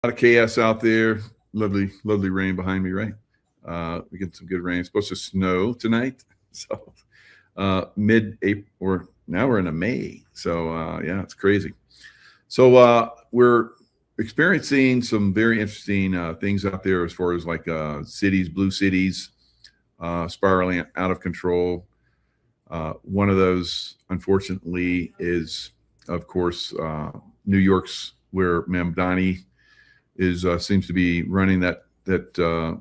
lot of chaos out there. Lovely, lovely rain behind me, right? We get some good rain. It's supposed to snow tonight. So mid-April, or now we're in a May. So yeah, it's crazy. So we're experiencing some very interesting things out there as far as like cities, blue cities, spiraling out of control. One of those, unfortunately, is, of course, New York's, where Mamdani is seems to be running that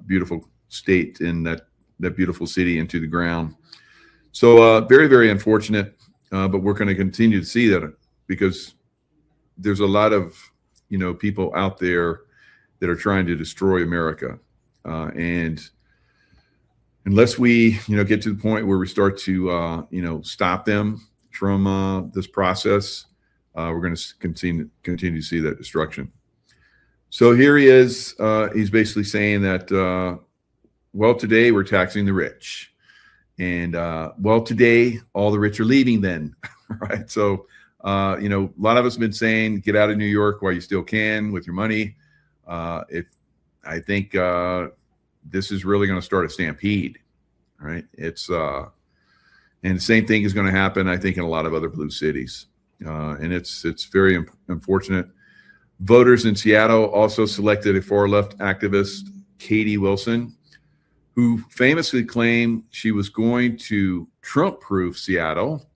beautiful state in that beautiful city into the ground. So very, very unfortunate, but we're going to continue to see that because there's a lot of people out there that are trying to destroy America, and unless we get to the point where we start to stop them from this process, we're going to continue to see that destruction. So here he is. He's basically saying that well, today we're taxing the rich, and well, today all the rich are leaving. Then, right? So a lot of us have been saying, get out of New York while you still can with your money. If I think this is really going to start a stampede, right? It's and the same thing is going to happen, I think, in a lot of other blue cities, and it's very unfortunate. Voters in Seattle also selected a far left activist, Katie Wilson, who famously claimed she was going to Trump-proof Seattle.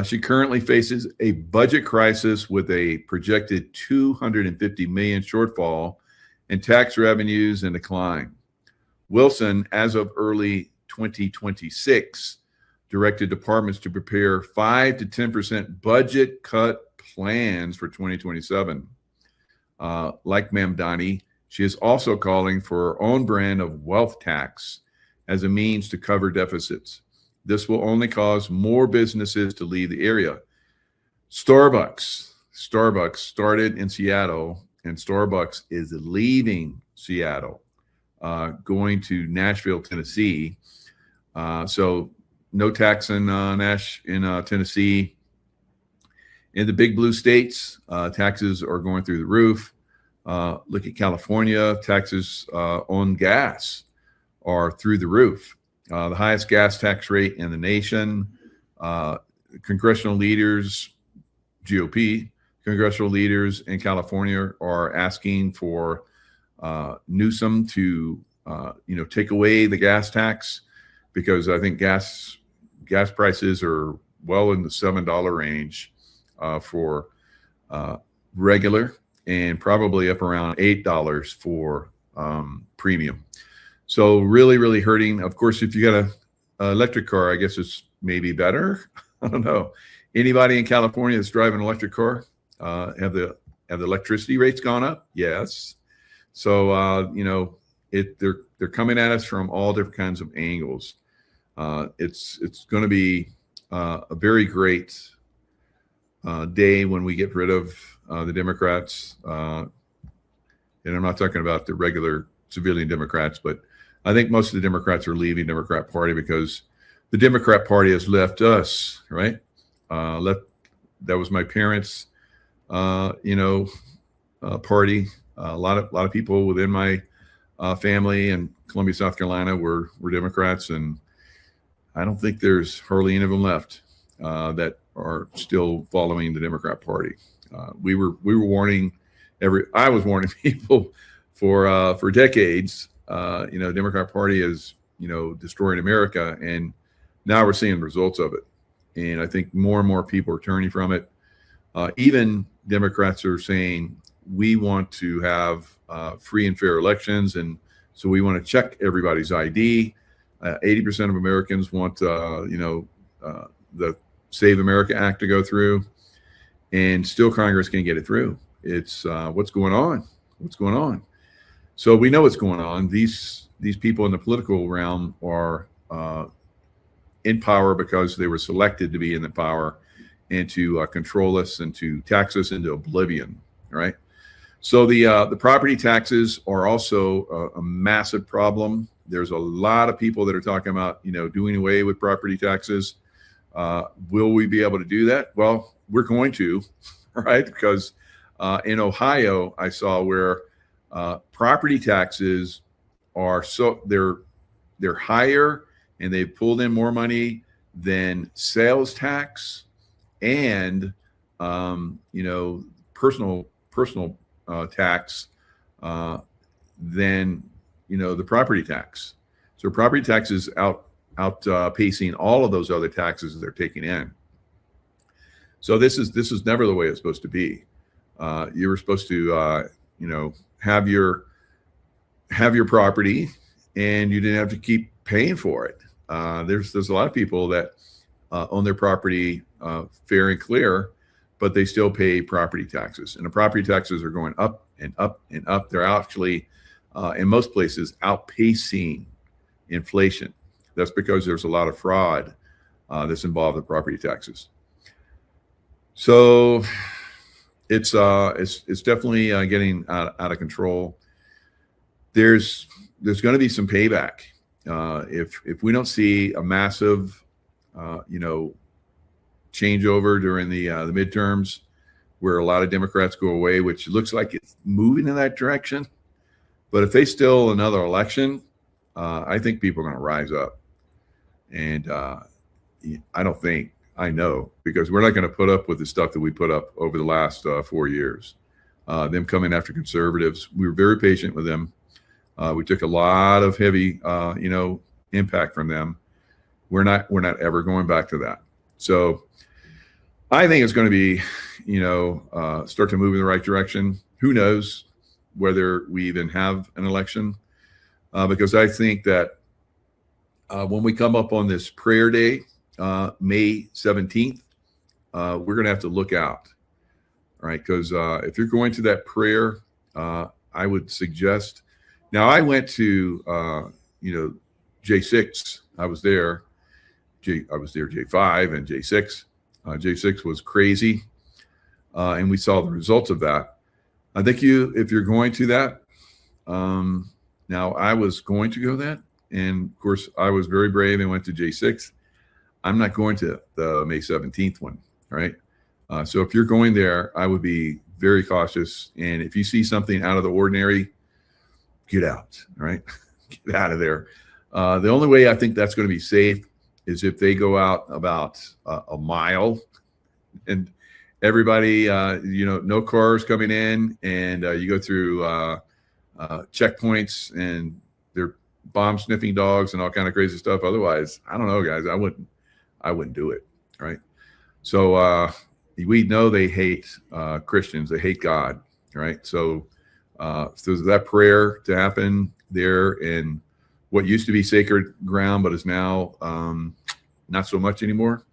She currently faces a budget crisis with a projected $250 million shortfall and tax revenues in decline. Wilson, as of early 2026, directed departments to prepare 5 to 10% budget cut plans for 2027. Like Mamdani, she is also calling for her own brand of wealth tax as a means to cover deficits. This will only cause more businesses to leave the area. Starbucks started in Seattle, and Starbucks is leaving Seattle, going to Nashville, Tennessee. So no tax in Tennessee. In the big blue states, taxes are going through the roof. Look at California. Taxes on gas are through the roof. The highest gas tax rate in the nation. Congressional leaders, GOP, congressional leaders in California are asking for Newsom to, take away the gas tax, because I think gas prices are well in the $7 range for regular, and probably up around $8 for premium. So really, really hurting. Of course, if you got an electric car, I guess it's maybe better. I don't know. Anybody in California that's driving an electric car, have the electricity rates gone up? Yes. So they're coming at us from all different kinds of angles. It's going to be a very great day when we get rid of the Democrats, and I'm not talking about the regular civilian Democrats, but I think most of the Democrats are leaving the Democrat Party because the Democrat Party has left us, right? That was my parents' party. A lot of people within my family in Columbia, South Carolina were Democrats, and I don't think there's hardly any of them left that are still following the Democrat Party. We were warning I was warning people for decades. Democrat Party is destroying America, and now we're seeing results of it. And I think more and more people are turning from it. Even Democrats are saying we want to have free and fair elections, and so we want to check everybody's ID. 80% of Americans want the Save America Act to go through, and still Congress can't get it through. It's what's going on? What's going on? So we know what's going on. These people in the political realm are in power because they were selected to be in the power and to control us and to tax us into oblivion, right? So the property taxes are also a massive problem. There's a lot of people that are talking about doing away with property taxes. Will we be able to do that? Well, we're going to, right? Because In Ohio, I saw where property taxes are they're higher, and they've pulled in more money than sales tax and personal tax than the property tax. So property tax is outpacing all of those other taxes that they're taking in. So this is never the way it's supposed to be. You were supposed to have your property, and you didn't have to keep paying for it. There's a lot of people that own their property fair and clear, but they still pay property taxes, and the property taxes are going up and up and up. They're actually in most places outpacing inflation. That's because there's a lot of fraud that's involved in property taxes. So it's definitely getting out of control. There's going to be some payback if we don't see a massive changeover during the midterms, where a lot of Democrats go away, which looks like it's moving in that direction. But if they steal another election, I think people are going to rise up. And I know, because we're not going to put up with the stuff that we put up over the last 4 years. Them coming after conservatives, we were very patient with them. We took a lot of heavy, impact from them. We're not ever going back to that. So I think it's going to be, start to move in the right direction. Who knows whether we even have an election? Because I think that when we come up on this prayer day, May 17th, we're going to have to look out. All right. Because if you're going to that prayer, I would suggest. Now, I went to, J6. I was there. J5 and J6. J6 was crazy. And we saw the results of that. I think if you're going to that, now I was going to go that. And of course, I was very brave and went to J6. I'm not going to the May 17th one. Right. So if you're going there, I would be very cautious. And if you see something out of the ordinary, get out. Right. Get out of there. The only way I think that's going to be safe is if they go out about a mile, and everybody, no cars coming in, and you go through checkpoints, and they're bomb sniffing dogs and all kind of crazy stuff. Otherwise, I don't know, guys, I wouldn't do it. Right. So we know they hate Christians. They hate God. Right. So that prayer to happen there in what used to be sacred ground, but is now not so much anymore.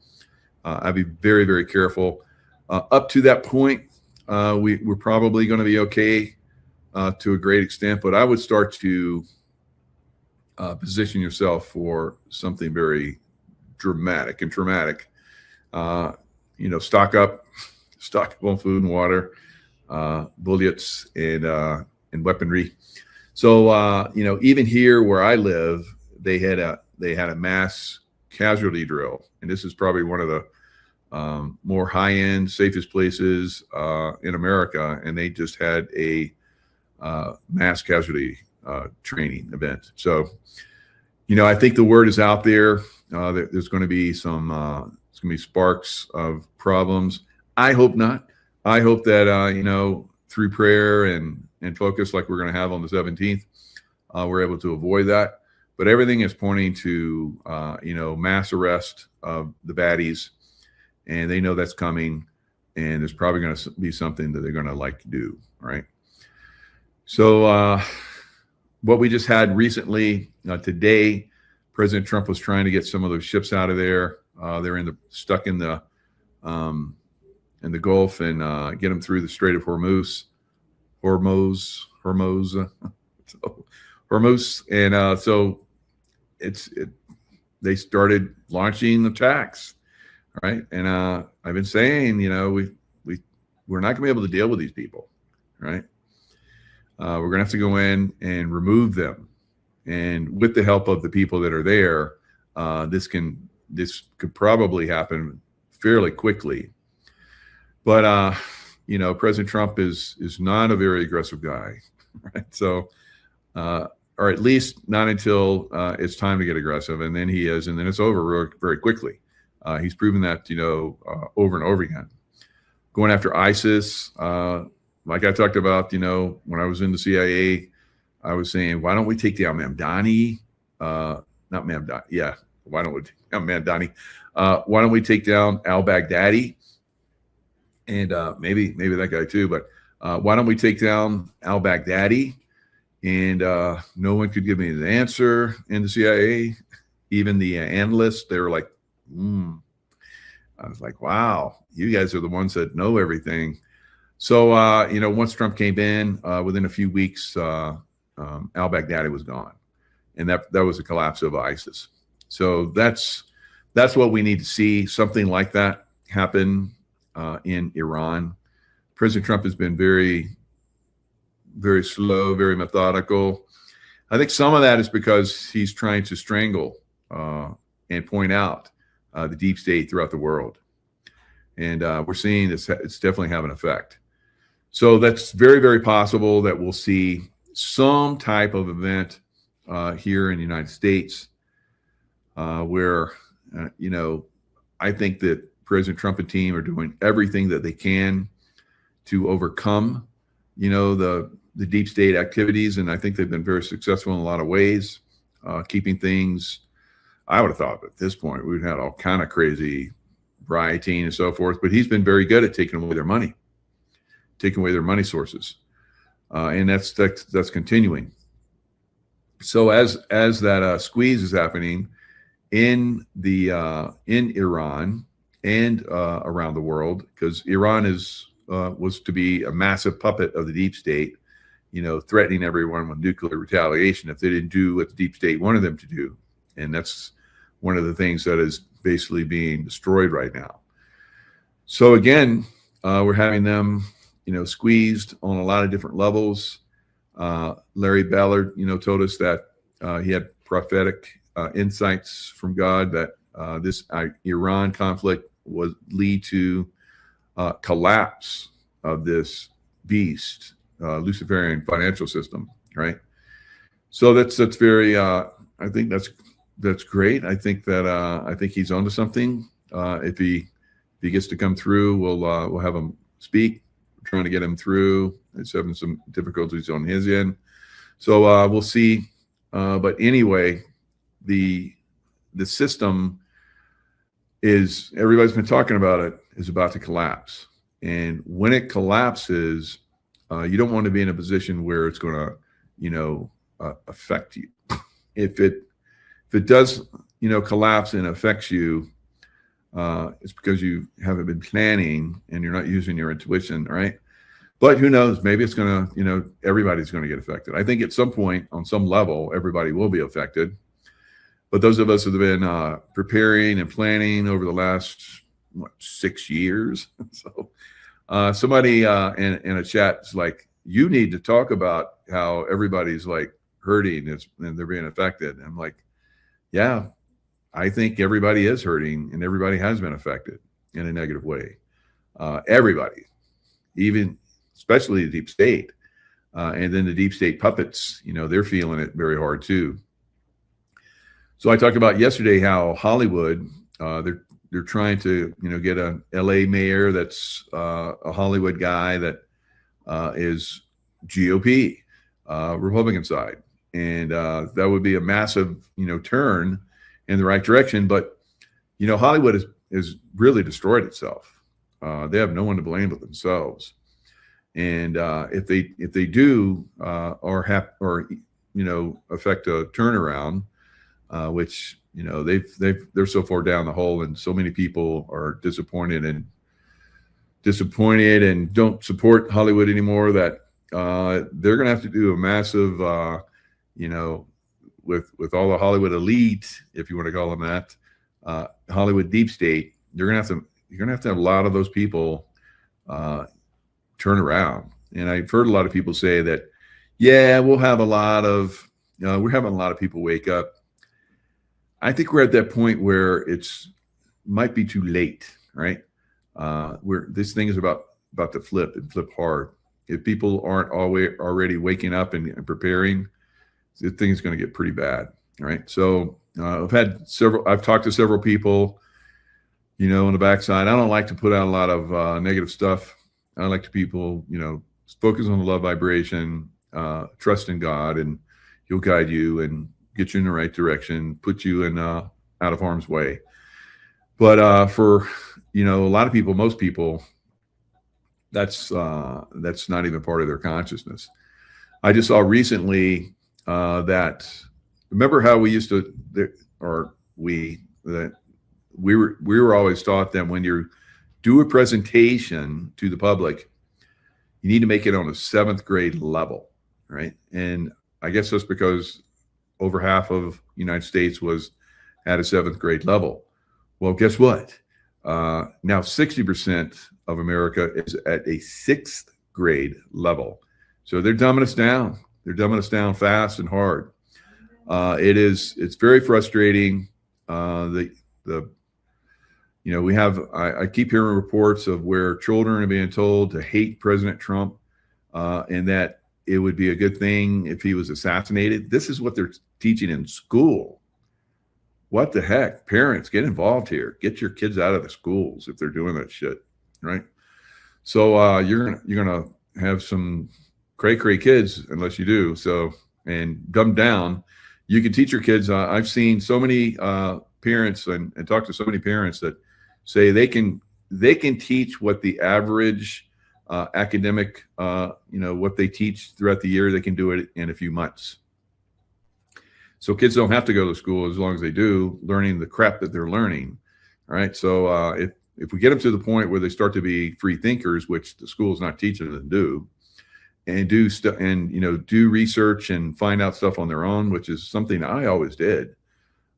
I'd be very, very careful. Up to that point, we're probably going to be okay to a great extent, but I would start to position yourself for something very dramatic and traumatic. Stock up on food and water, bullets, and weaponry. So even here where I live, they had a mass casualty drill, and this is probably one of the more high-end, safest places in America, and they just had a mass casualty training event. So, I think the word is out there. There's going to be some sparks of problems. I hope not. I hope that through prayer and focus like we're going to have on the 17th, we're able to avoid that. But everything is pointing to, mass arrest of the baddies, and they know that's coming, and there's probably going to be something that they're going to like to do. Right. So what we just had recently today, President Trump was trying to get some of those ships out of there. They're stuck in the Gulf, and get them through the Strait of Hormuz. And so they started launching attacks, right? And I've been saying, we're not going to be able to deal with these people, right? We're going to have to go in and remove them, and with the help of the people that are there, this could probably happen fairly quickly. But President Trump is not a very aggressive guy, right? So, or at least not until it's time to get aggressive, and then he is, and then it's over very quickly. He's proven that, over and over again. Going after ISIS, like I talked about, when I was in the CIA, I was saying, why don't we take down Mamdani? Not Mamdani, yeah. Why don't we take down Mamdani? Why don't we take down al-Baghdadi? And maybe that guy too. But why don't we take down al-Baghdadi? And no one could give me the answer in the CIA. Even the analysts, they were like, I was like, wow, you guys are the ones that know everything. So, once Trump came in, within a few weeks, al-Baghdadi was gone. And that was a collapse of ISIS. So that's what we need to see, something like that happen in Iran. President Trump has been very, very slow, very methodical. I think some of that is because he's trying to strangle and point out the deep state throughout the world. And we're seeing this, it's definitely having an effect. So that's very, very possible that we'll see some type of event here in the United States where, I think that President Trump and team are doing everything that they can to overcome, the deep state activities. And I think they've been very successful in a lot of ways, keeping things. I would have thought at this point we'd had all kind of crazy rioting and so forth, but he's been very good at taking away their money sources. And that's continuing. So as that squeeze is happening in Iran and around the world, because Iran was to be a massive puppet of the deep state, threatening everyone with nuclear retaliation if they didn't do what the deep state wanted them to do. And that's one of the things that is basically being destroyed right now. So again, we're having them, squeezed on a lot of different levels. Larry Ballard, told us that he had prophetic insights from God that this Iran conflict would lead to collapse of this beast, Luciferian financial system, right? So that's very. I think that's great. I think that I think he's onto something. If he gets to come through, we'll have him speak. We're trying to get him through. He's having some difficulties on his end, so we'll see. But anyway, the system is, everybody's been talking about it, is about to collapse. And when it collapses, you don't want to be in a position where it's going to, affect you. If it does, collapse and affects you, it's because you haven't been planning and you're not using your intuition, right? But who knows? Maybe it's going to, everybody's going to get affected. I think at some point, on some level, everybody will be affected. But those of us that have been preparing and planning over the last 6 years, so somebody in a chat is like, you need to talk about how everybody's like hurting and they're being affected. And I'm like, yeah, I think everybody is hurting and everybody has been affected in a negative way. Everybody, especially the deep state, and then the deep state puppets, they're feeling it very hard too. So I talked about yesterday how Hollywood, they're trying to, get a LA mayor that's a Hollywood guy that is GOP, Republican side. And that would be a massive, turn in the right direction. But, Hollywood is really destroyed itself. They have no one to blame but themselves. And if they do affect a turnaround, which they're so far down the hole, and so many people are disappointed and don't support Hollywood anymore, that they're going to have to do a massive, with all the Hollywood elite, if you want to call them that, Hollywood deep state, you're going to have to have a lot of those people turn around. And I've heard a lot of people say that, yeah, we're having a lot of people wake up. I think we're at that point where might be too late, right? Where this thing is about to flip and flip hard. If people aren't already waking up and preparing, the thing's going to get pretty bad. All right. So I've talked to several people, on the backside. I don't like to put out a lot of negative stuff. I like to people, focus on the love vibration, trust in God, and He'll guide you and get you in the right direction, put you in out of harm's way. But for a lot of people, most people, that's not even part of their consciousness. I just saw recently that, remember how we used to, we were always taught that when you do a presentation to the public, you need to make it on a 7th grade level, right? And I guess that's because over half of the United States was at a 7th grade level. Well, guess what? Now 60% of America is at a 6th grade level. So they're dumbing us down. They're dumbing us down fast and hard. It's very frustrating. I keep hearing reports of where children are being told to hate President Trump, and that it would be a good thing if he was assassinated. This is what they're teaching in school. What the heck? Parents, get involved here. Get your kids out of the schools if they're doing that shit, right? So you're gonna have some cray kids unless you do. So, and dumb down. You can teach your kids. I've seen so many parents and talked to so many parents that say they can teach what the average academic, what they teach throughout the year, they can do it in a few months. So kids don't have to go to school as long as they do, learning the crap that they're learning. All right. So if we get them to the point where they start to be free thinkers, which the school is not teaching them to do, and do research and find out stuff on their own, which is something I always did.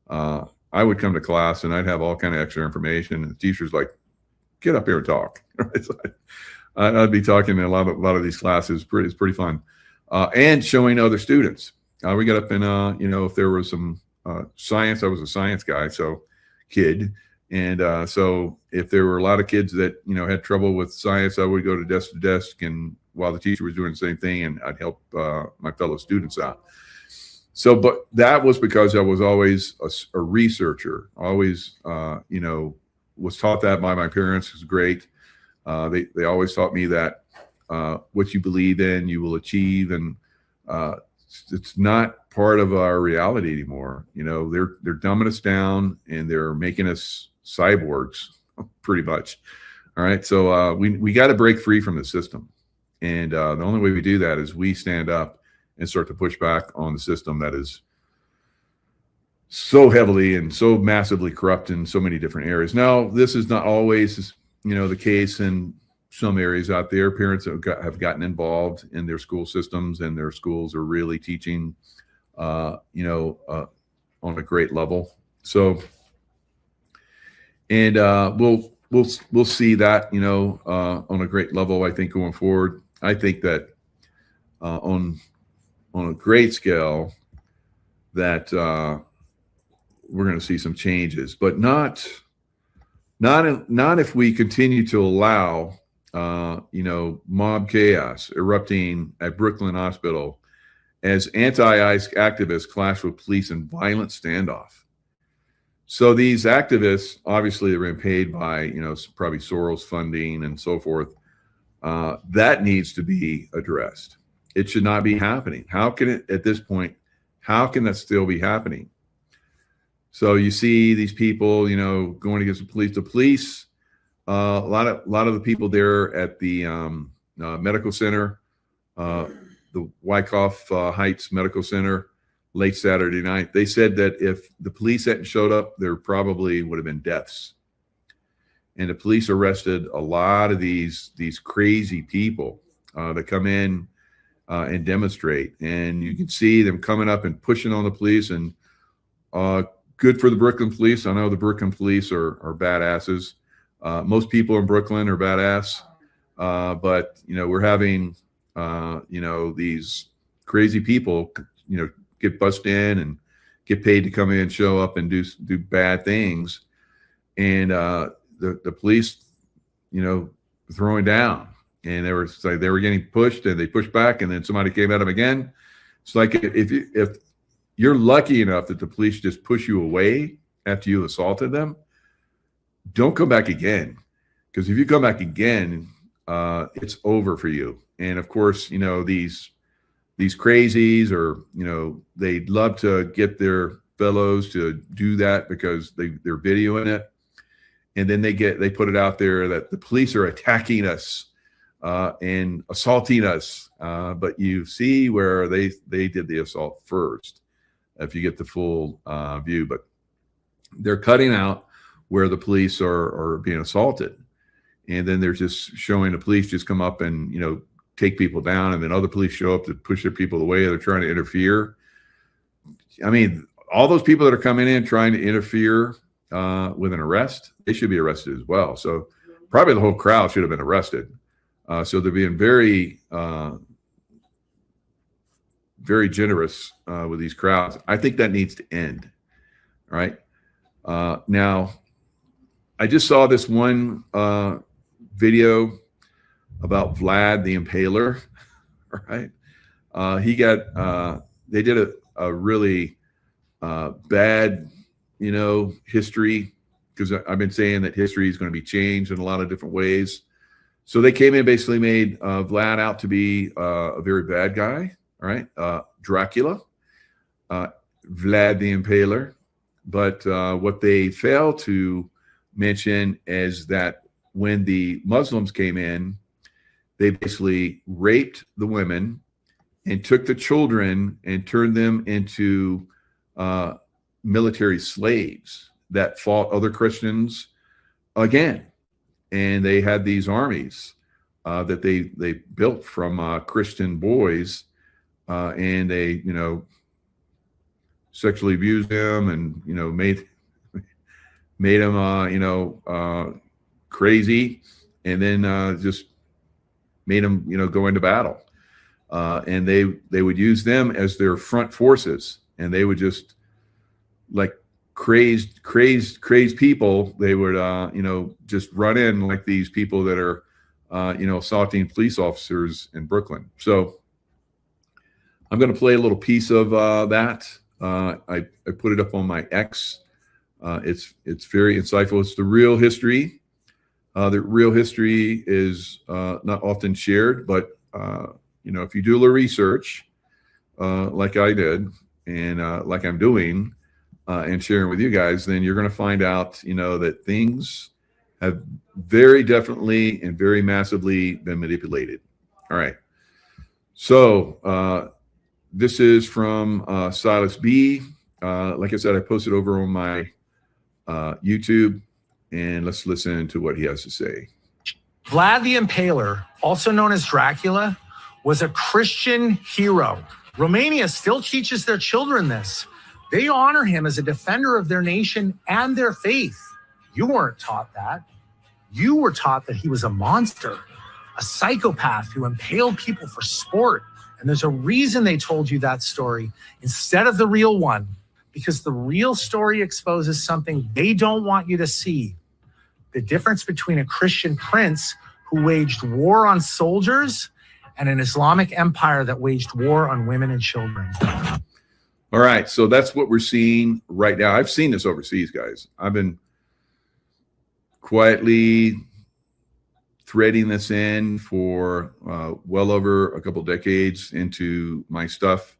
I would come to class and I'd have all kind of extra information, and the teacher's like, "Get up here and talk." So I'd be talking in a lot of these classes. It's pretty fun, and showing other students. We got up in, if there was some science, I was a science guy, kid. And so if there were a lot of kids that, had trouble with science, I would go to desk and while the teacher was doing the same thing, and I'd help my fellow students out. So, but that was because I was always a researcher, always, was taught that by my parents. Was great. They always taught me that what you believe in, you will achieve. And it's not part of our reality anymore. They're dumbing us down and they're making us cyborgs pretty much. All right. So we got to break free from the system. And the only way we do that is we stand up and start to push back on the system that is so heavily and so massively corrupt in so many different areas. Now, this is not always, the case in some areas out there. Parents have gotten involved in their school systems, and their schools are really teaching, on a great level. So, and we'll see that, on a great level. I think going forward, I think that on a great scale, that we're going to see some changes, but not if we continue to allow mob chaos erupting at Brooklyn Hospital as anti-ICE activists clash with police in violent standoff. So these activists, obviously, they're being paid by, probably Soros funding and so forth. That needs to be addressed. It should not be happening. How can it, at this point, how can that still be happening? So you see these people, going against the police. The police, a lot of the people there at the medical center, the Wyckoff Heights Medical Center, late Saturday night, they said that if the police hadn't showed up, there probably would have been deaths. And the police arrested a lot of these crazy people that come in and demonstrate. And you can see them coming up and pushing on the police. And good for the Brooklyn police. I know the Brooklyn police are badasses. Most people in Brooklyn are badass. But, we're having, these crazy people, get bussed in and get paid to come in, show up and do bad things. And the police, throwing down. and they were getting pushed, and they pushed back, and then somebody came at them again. It's like if you're lucky enough that the police just push you away after you assaulted them, don't come back again, because if you come back again, it's over for you. And of course, these crazies, or they'd love to get their fellows to do that because they're videoing it, and then they put it out there that the police are attacking us and assaulting us, but you see where they did the assault first, if you get the full view. But they're cutting out where the police are being assaulted, and then they're just showing the police just come up and take people down, and then other police show up to push their people away. They're trying to interfere. I mean, all those people that are coming in trying to interfere with an arrest, they should be arrested as well. So probably the whole crowd should have been arrested. So they're being very, very generous with these crowds. I think that needs to end. All right. Now, I just saw this one video about Vlad the Impaler. All right. He got, they did a really bad, history, because I've been saying that history is going to be changed in a lot of different ways. So they came in, basically made Vlad out to be a very bad guy. All right. Dracula, Vlad the Impaler. But what they fail to mention is that when the Muslims came in, they basically raped the women and took the children and turned them into military slaves that fought other Christians again. And they had these armies that they built from Christian boys, and they sexually abused them, and made them crazy, and then just made them go into battle, and they would use them as their front forces, and they would just, like crazed people, they would just run in like these people that are assaulting police officers in Brooklyn. So I'm going to play a little piece of that. I put it up on my X. It's very insightful. It's the real history. The real history is not often shared, but if you do a little research, like I did, and like I'm doing, and sharing with you guys, then you're going to find out, that things have very definitely and very massively been manipulated. All right. So this is from Silas B. Like I said, I posted over on my YouTube, and let's listen to what he has to say. Vlad the Impaler, also known as Dracula, was a Christian hero. Romania still teaches their children this. They honor him as a defender of their nation and their faith. You weren't taught that. You were taught that he was a monster, a psychopath who impaled people for sport. And there's a reason they told you that story instead of the real one, because the real story exposes something they don't want you to see. The difference between a Christian prince who waged war on soldiers and an Islamic empire that waged war on women and children. All right, so that's what we're seeing right now. I've seen this overseas, guys. I've been quietly threading this in for well over a couple decades into my stuff.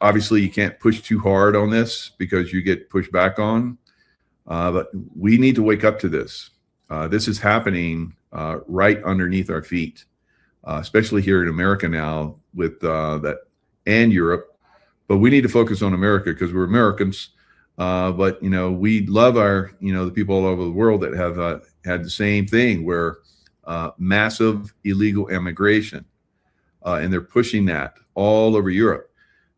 Obviously, you can't push too hard on this because you get pushed back on. But we need to wake up to this. This is happening right underneath our feet, especially here in America now with that, and Europe. But we need to focus on America because we're Americans. But we love our the people all over the world that have had the same thing, where massive illegal immigration, and they're pushing that all over Europe.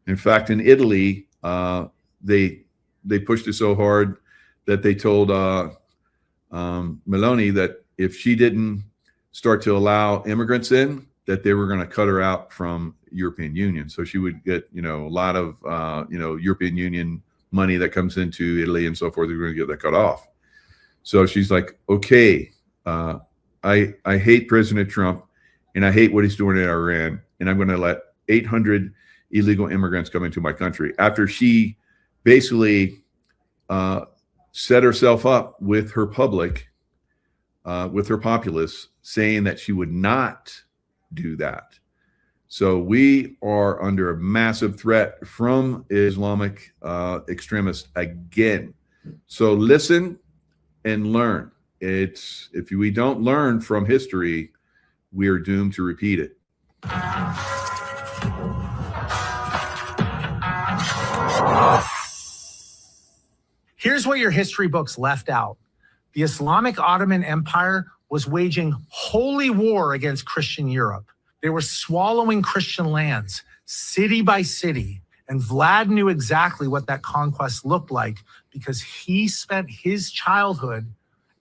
In fact, in Italy, they pushed it so hard that they told Meloni that if she didn't start to allow immigrants in, that they were going to cut her out from European Union. So she would get, a lot of, European Union money that comes into Italy and so forth. They're going to get that cut off. So she's like, okay, I I hate President Trump, and I hate what he's doing in Iran, and I'm going to let 800 illegal immigrants come into my country after she basically set herself up with her public, with her populace, saying that she would not do that. So we are under a massive threat from Islamic extremists again. So listen and learn. If we don't learn from history, we are doomed to repeat it. Here's what your history books left out. The Islamic Ottoman Empire was waging holy war against Christian Europe. They were swallowing Christian lands, city by city. And Vlad knew exactly what that conquest looked like because he spent his childhood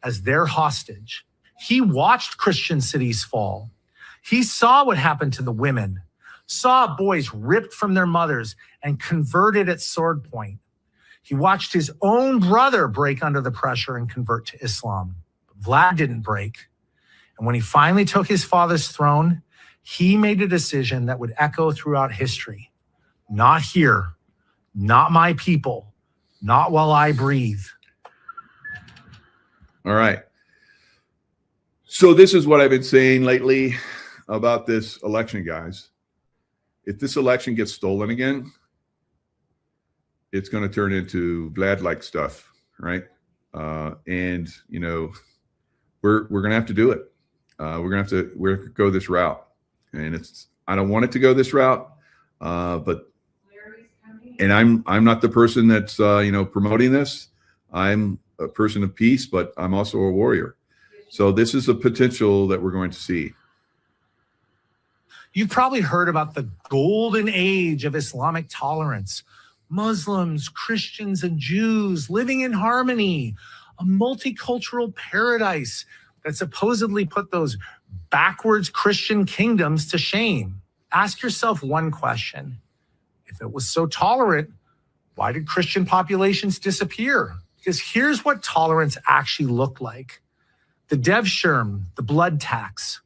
as their hostage. He watched Christian cities fall. He saw what happened to the women, saw boys ripped from their mothers and converted at sword point. He watched his own brother break under the pressure and convert to Islam. But Vlad didn't break. And when he finally took his father's throne, he made a decision that would echo throughout history. Not here, not my people, not while I breathe. All right. So this is what I've been saying lately about this election, guys. If this election gets stolen again, it's going to turn into Vlad-like stuff, right? And you know, we're going to have to do it. We're going to go this route, and I don't want it to go this route, but I'm not the person that's promoting this. I'm a person of peace, but I'm also a warrior. So this is a potential that we're going to see. You've probably heard about the golden age of Islamic tolerance. Muslims, Christians, and Jews living in harmony, a multicultural paradise that supposedly put those backwards Christian kingdoms to shame. Ask yourself one question. If it was so tolerant, why did Christian populations disappear? Because here's what tolerance actually looked like. The Devshirm, the blood tax.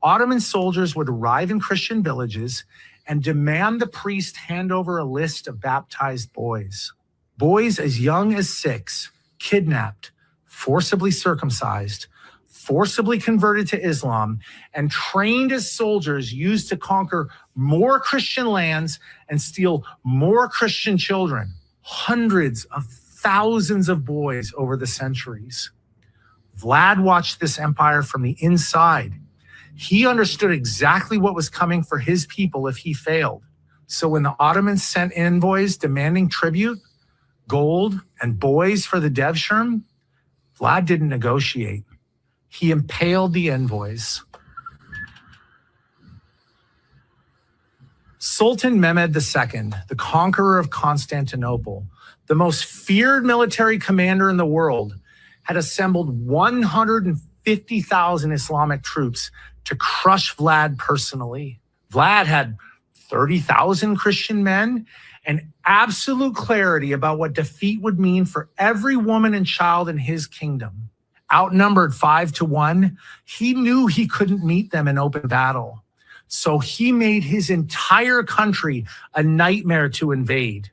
Ottoman soldiers would arrive in Christian villages and demand the priest hand over a list of baptized boys. Boys as young as 6, kidnapped, forcibly circumcised, forcibly converted to Islam, and trained as soldiers used to conquer more Christian lands and steal more Christian children. Hundreds of thousands of boys over the centuries. Vlad watched this empire from the inside. He understood exactly what was coming for his people if he failed. So when the Ottomans sent envoys demanding tribute, gold, and boys for the Devshirm, Vlad didn't negotiate. He impaled the envoys. Sultan Mehmed II, the conqueror of Constantinople, the most feared military commander in the world, had assembled 150,000 Islamic troops to crush Vlad personally. Vlad had 30,000 Christian men and absolute clarity about what defeat would mean for every woman and child in his kingdom. Outnumbered 5-1, he knew he couldn't meet them in open battle. So he made his entire country a nightmare to invade.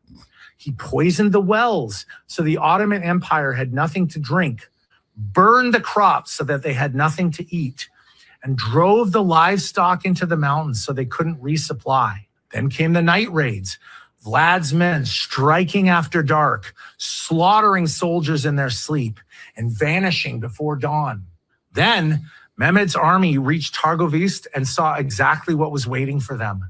He poisoned the wells so the Ottoman Empire had nothing to drink, burned the crops so that they had nothing to eat, and drove the livestock into the mountains so they couldn't resupply. Then came the night raids, Vlad's men striking after dark, slaughtering soldiers in their sleep, and vanishing before dawn. Then Mehmed's army reached Targovist and saw exactly what was waiting for them.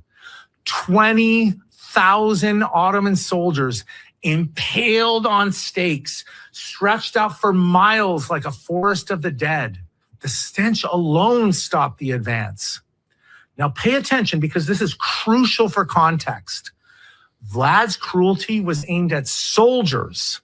20,000 Ottoman soldiers impaled on stakes, stretched out for miles like a forest of the dead. The stench alone stopped the advance. Now pay attention because this is crucial for context. Vlad's cruelty was aimed at soldiers.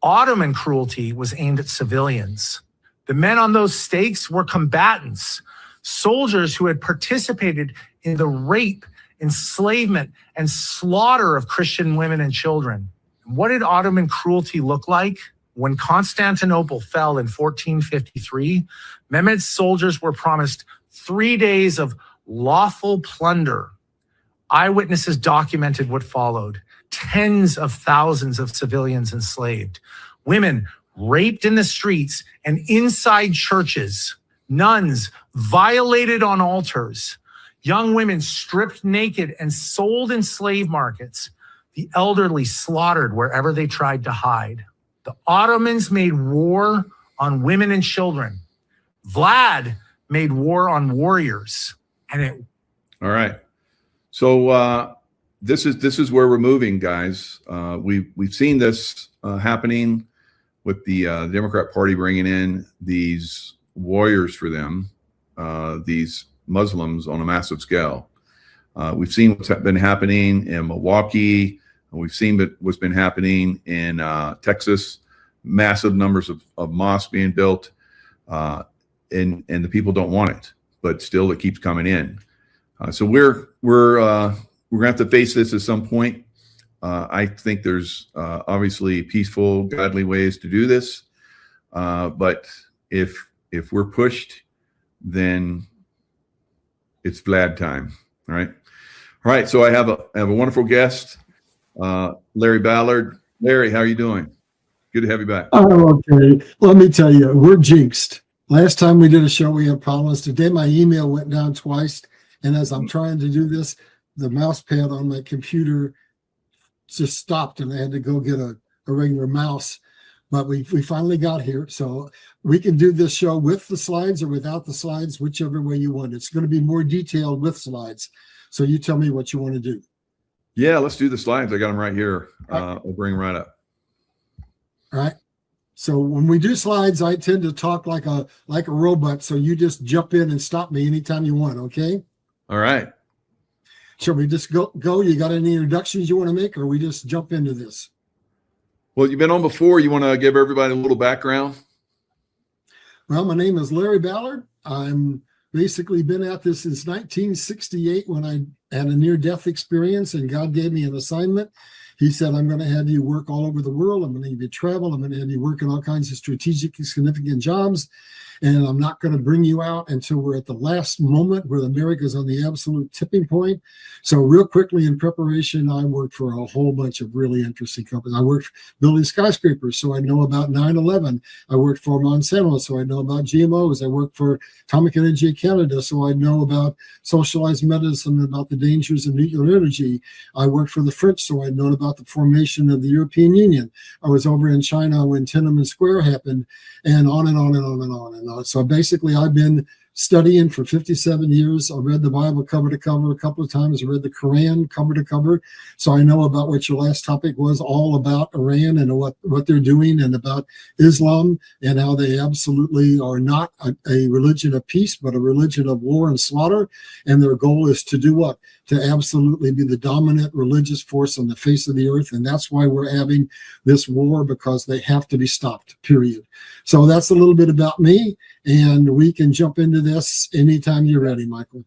Ottoman cruelty was aimed at civilians. The men on those stakes were combatants, soldiers who had participated in the rape, enslavement, and slaughter of Christian women and children. What did Ottoman cruelty look like? when Constantinople fell in 1453, Mehmed's soldiers were promised 3 days of lawful plunder. Eyewitnesses documented what followed. Tens of thousands of civilians enslaved, women raped in the streets and inside churches, nuns violated on altars, young women stripped naked and sold in slave markets, the elderly slaughtered wherever they tried to hide. The Ottomans made war on women and children. Vlad made war on warriors. And all right. So this is where we're moving, guys. We've seen this happening with the Democrat Party bringing in these warriors for them, these Muslims on a massive scale. We've seen what's been happening in Milwaukee. We've seen what's been happening in Texas. Massive numbers of mosques being built, and the people don't want it, but still it keeps coming in. So we're gonna have to face this at some point. I think there's obviously peaceful, godly ways to do this, but if we're pushed, then it's Vlad time. All right. So I have a wonderful guest, Larry Ballard. Larry, how are you doing? Good to have you back. Oh, okay. Let me tell you, we're jinxed. Last time we did a show, we had problems. Today, my email went down twice. And as I'm trying to do this, the mouse pad on my computer just stopped and I had to go get a regular mouse. But we finally got here. So we can do this show with the slides or without the slides, whichever way you want. It's going to be more detailed with slides. So you tell me what you want to do. Yeah, let's do the slides. I got them right here. I'll bring them right up. All right. So when we do slides, I tend to talk like a robot. So you just jump in and stop me anytime you want. Okay. All right. Shall we just go? You got any introductions you want to make, or we just jump into this? Well, you've been on before. You want to give everybody a little background? Well, my name is Larry Ballard. I'm basically been at this since 1968 when I had a near-death experience and God gave me an assignment. He said, I'm going to have you work all over the world. I'm going to have you travel. I'm going to have you work in all kinds of strategic and significant jobs. And I'm not going to bring you out until we're at the last moment where America's on the absolute tipping point. So real quickly in preparation, I worked for a whole bunch of really interesting companies. I worked building skyscrapers, so I know about 9/11. I worked for Monsanto, so I know about GMOs. I worked for Atomic Energy Canada, so I know about socialized medicine, about the dangers of nuclear energy. I worked for the French, so I know about the formation of the European Union. I was over in China when Tiananmen Square happened, and on and on and on and on and on. So basically, I've been studying for 57 years. I read the Bible cover to cover a couple of times. I read the Quran cover to cover. So I know about what your last topic was, all about Iran and what they're doing, and about Islam and how they absolutely are not a religion of peace, but a religion of war and slaughter. And their goal is to do what? To absolutely be the dominant religious force on the face of the earth. And that's why we're having this war, because they have to be stopped, period. So that's a little bit about me. And we can jump into this anytime you're ready, Michael.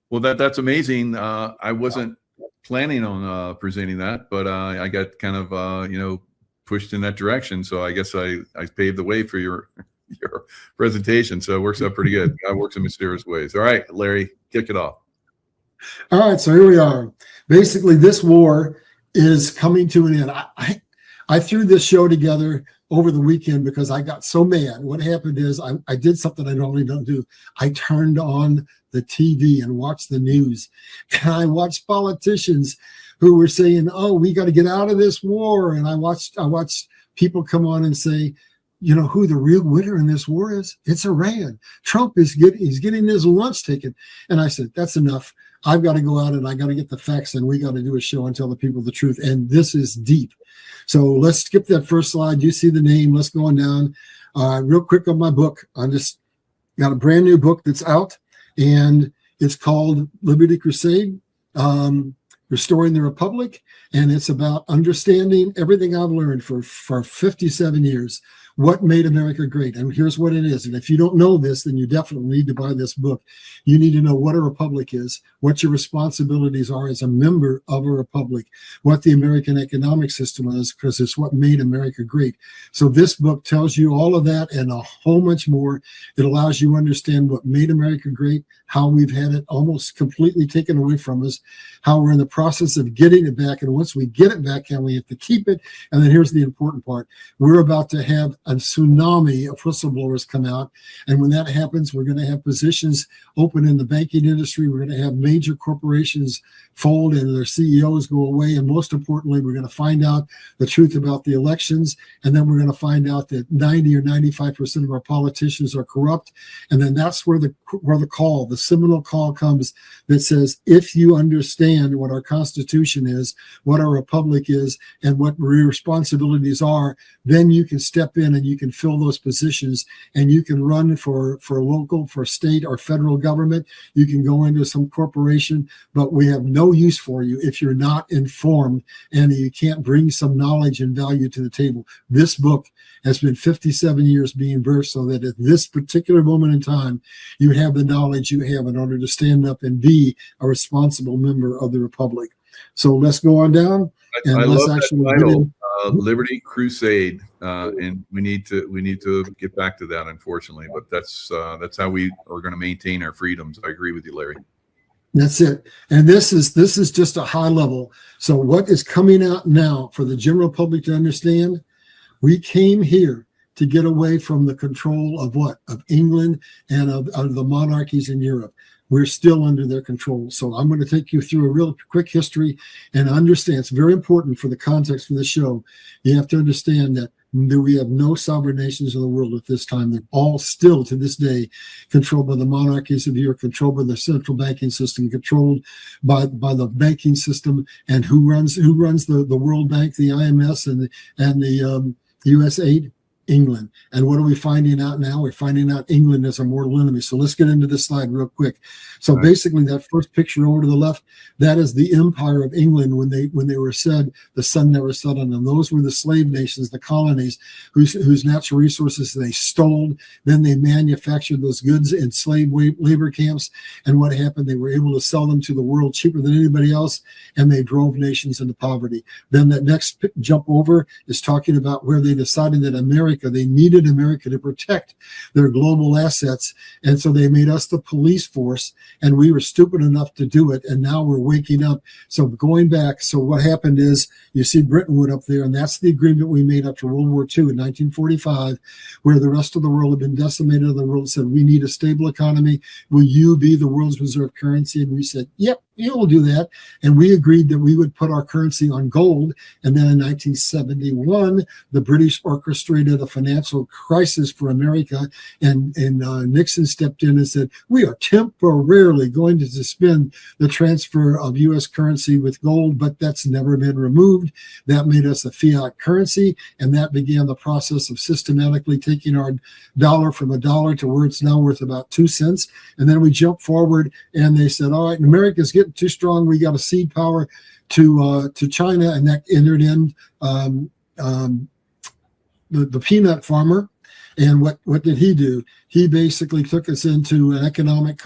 Well, that's amazing. I wasn't planning on presenting that, but I got kind of pushed in that direction. So I guess I paved the way for your presentation. So it works out pretty good. God works in mysterious ways. All right, Larry, kick it off. All right, so here we are. Basically, this war is coming to an end. I threw this show together over the weekend because I got so mad. What happened is I did something I normally don't do. I turned on the TV and watched the news. And I watched politicians who were saying, oh, we got to get out of this war. And I watched people come on and say, you know who the real winner in this war is? It's Iran. Trump is getting his lunch taken. And I said, that's enough. I've got to go out and I got to get the facts, and we got to do a show and tell the people the truth. And this is deep. So let's skip that first slide. You see the name. Let's go on down. Real quick on my book. I just got a brand new book that's out, and it's called Liberty Crusade, Restoring the Republic. And it's about understanding everything I've learned for 57 years. What Made America Great? And here's what it is. And if you don't know this, then you definitely need to buy this book. You need to know what a republic is, what your responsibilities are as a member of a republic, what the American economic system is, because it's what made America great. So this book tells you all of that and a whole bunch more. It allows you to understand what made America great, how we've had it almost completely taken away from us, how we're in the process of getting it back. And once we get it back, how we have to keep it. And then here's the important part. We're about to have a tsunami of whistleblowers come out. And when that happens, we're going to have positions open in the banking industry. We're going to have major corporations fold and their CEOs go away. And most importantly, we're going to find out the truth about the elections. And then we're going to find out that 90 or 95% of our politicians are corrupt. And then that's where the call, the seminal call comes that says, if you understand what our Constitution is, what our republic is, and what your responsibilities are, then you can step in and you can fill those positions and you can run for local, for state or federal government. You can go into some corporation, but we have no use for you if you're not informed and you can't bring some knowledge and value to the table. This book has been 57 years being birthed so that at this particular moment in time, you have the knowledge you have in order to stand up and be a responsible member of the republic. So let's go on down and I let's love actually that get title, in. Liberty Crusade, and we need to get back to that, unfortunately. But that's how we are going to maintain our freedoms. I agree with you, Larry. That's it. And this is just a high level. So what is coming out now for the general public to understand? We came here to get away from the control of what? Of England and of the monarchies in Europe. We're still under their control. So I'm going to take you through a real quick history and understand. It's very important for the context for the show. You have to understand that we have no sovereign nations in the world at this time. They're all still to this day controlled by the monarchies of Europe, controlled by the central banking system, controlled by the banking system, and who runs the World Bank, the IMS, and the US aid? England. And what are we finding out now? We're finding out England is our mortal enemy. So let's get into this slide real quick. So basically that first picture over to the left, that is the empire of England when they were said the sun never set on them. Those were the slave nations, the colonies, whose natural resources they stole. Then they manufactured those goods in slave labor camps. And what happened? They were able to sell them to the world cheaper than anybody else, and they drove nations into poverty. Then that next jump over is talking about where they decided that they needed America to protect their global assets. And so they made us the police force, and we were stupid enough to do it. And now we're waking up. So going back, so what happened is you see Bretton Woods up there, and that's the agreement we made after World War II in 1945, where the rest of the world had been decimated. The world said, we need a stable economy. Will you be the world's reserve currency? And we said, yep, you will do that. And we agreed that we would put our currency on gold. And then in 1971, the British orchestrated a financial crisis for America. And Nixon stepped in and said, we are temporarily going to suspend the transfer of U.S. currency with gold, but that's never been removed. That made us a fiat currency. And that began the process of systematically taking our dollar from a dollar to where it's now worth about 2 cents. And then we jumped forward and they said, all right, America's getting too strong. We got to cede power to China, and that entered in the peanut farmer. And what did he do? He basically took us into an economic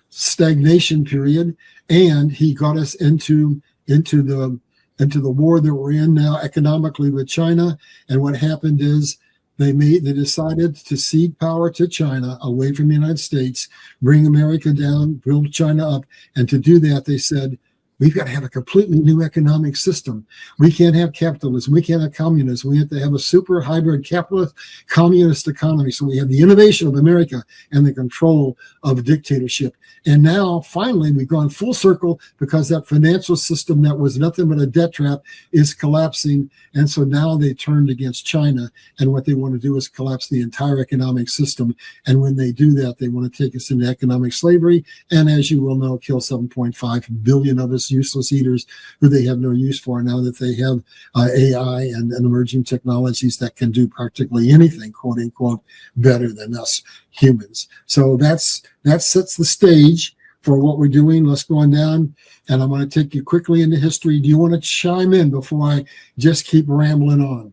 stagnation period, and he got us into the war that we're in now economically with China. And what happened is they decided to cede power to China away from the United States, bring America down, build China up. And to do that, they said, we've got to have a completely new economic system. We can't have capitalism. We can't have communism. We have to have a super hybrid capitalist communist economy. So we have the innovation of America and the control of dictatorship. And now, finally, we've gone full circle because that financial system that was nothing but a debt trap is collapsing. And so now they turned against China. And what they want to do is collapse the entire economic system. And when they do that, they want to take us into economic slavery. And as you will know, kill 7.5 billion of us useless eaters who they have no use for now that they have AI and emerging technologies that can do practically anything, quote unquote, better than us humans. So that sets the stage for what we're doing. Let's go on down, and I'm going to take you quickly into history. Do you want to chime in before I just keep rambling on?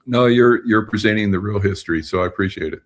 No, you're presenting the real history, so I appreciate it.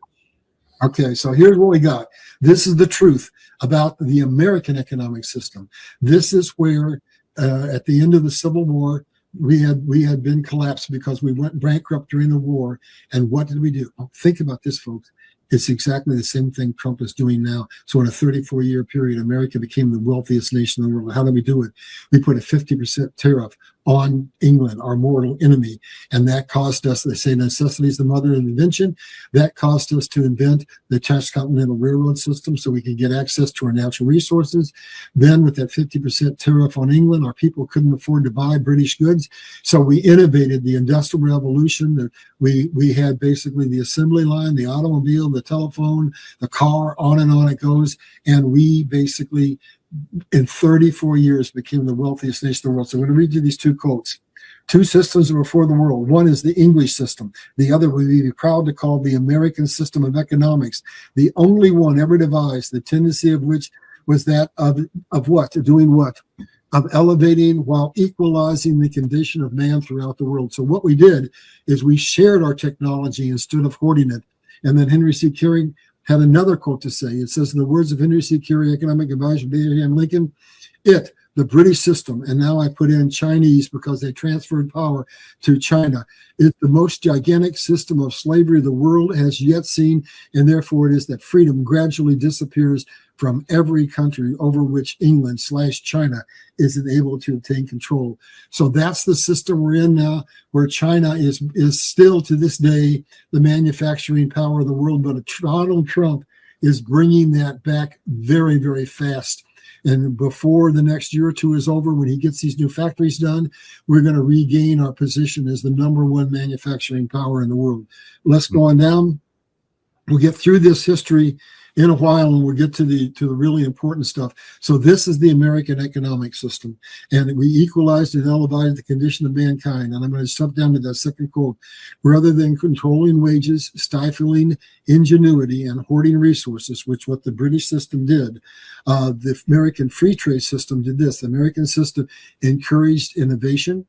Okay, so here's what we got. This is the truth about the American economic system. This is where, at the end of the Civil War, we had been collapsed because we went bankrupt during the war. And what did we do? Oh, think about this, folks. It's exactly the same thing Trump is doing now. So in a 34-year period, America became the wealthiest nation in the world. How did we do it? We put a 50% tariff on England, our mortal enemy. And that caused us, they say necessity is the mother of invention. That caused us to invent the transcontinental railroad system so we could get access to our natural resources. Then with that 50% tariff on England, our people couldn't afford to buy British goods. So we innovated the Industrial Revolution. We had basically the assembly line, the automobile, the telephone, the car, on it goes. And we basically, in 34 years, became the wealthiest nation in the world. So I'm going to read you these two quotes. Two systems are before the world. One is the English system. The other we would be proud to call the American system of economics, the only one ever devised, the tendency of which was that of what? Doing what? Of elevating while equalizing the condition of man throughout the world. So what we did is we shared our technology instead of hoarding it. And then Henry C. Carey had another quote to say. It says, in the words of Henry C. Carey, economic advisor to Abraham Lincoln, the British system, and now I put in Chinese because they transferred power to China, is the most gigantic system of slavery the world has yet seen, and therefore it is that freedom gradually disappears from every country over which England/China isn't able to obtain control. So that's the system we're in now, where China is still to this day the manufacturing power of the world, but Donald Trump is bringing that back very, very fast. And before the next year or two is over, when he gets these new factories done, we're going to regain our position as the #1 manufacturing power in the world. Let's go on down. We'll get through this history in a while, and we'll get to the really important stuff. So this is the American economic system, and we equalized and elevated the condition of mankind. And I'm going to jump down to that second quote. Rather than controlling wages, stifling ingenuity, and hoarding resources, which what the British system did, the American free trade system did this. The American system encouraged innovation,